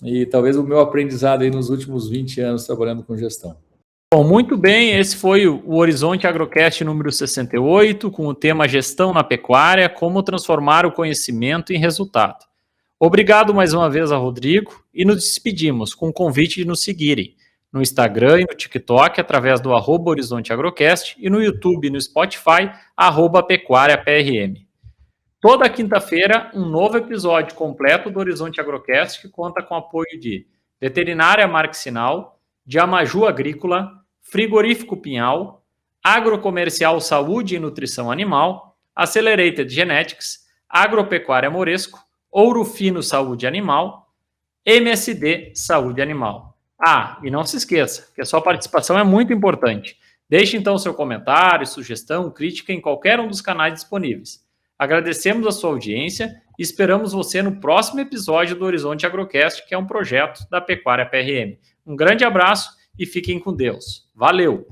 e talvez o meu aprendizado aí nos últimos 20 anos trabalhando com gestão. Bom, muito bem, esse foi o Horizonte Agrocast número 68, com o tema Gestão na Pecuária, como transformar o conhecimento em resultado. Obrigado mais uma vez a Rodrigo e nos despedimos com o convite de nos seguirem no Instagram e no TikTok através do @Horizonte Agrocast e no YouTube e no Spotify, @PecuáriaPRM. Toda quinta-feira, um novo episódio completo do Horizonte Agrocast que conta com o apoio de Veterinária Marxinal, de Amaju Agrícola, Frigorífico Pinhal, Agrocomercial Saúde e Nutrição Animal, Accelerated Genetics, Agropecuária Moresco, Ouro Fino Saúde Animal, MSD Saúde Animal. E não se esqueça que a sua participação é muito importante. Deixe então seu comentário, sugestão, crítica em qualquer um dos canais disponíveis. Agradecemos a sua audiência e esperamos você no próximo episódio do Horizonte Agrocast, que é um projeto da Pecuária PRM. Um grande abraço e fiquem com Deus. Valeu!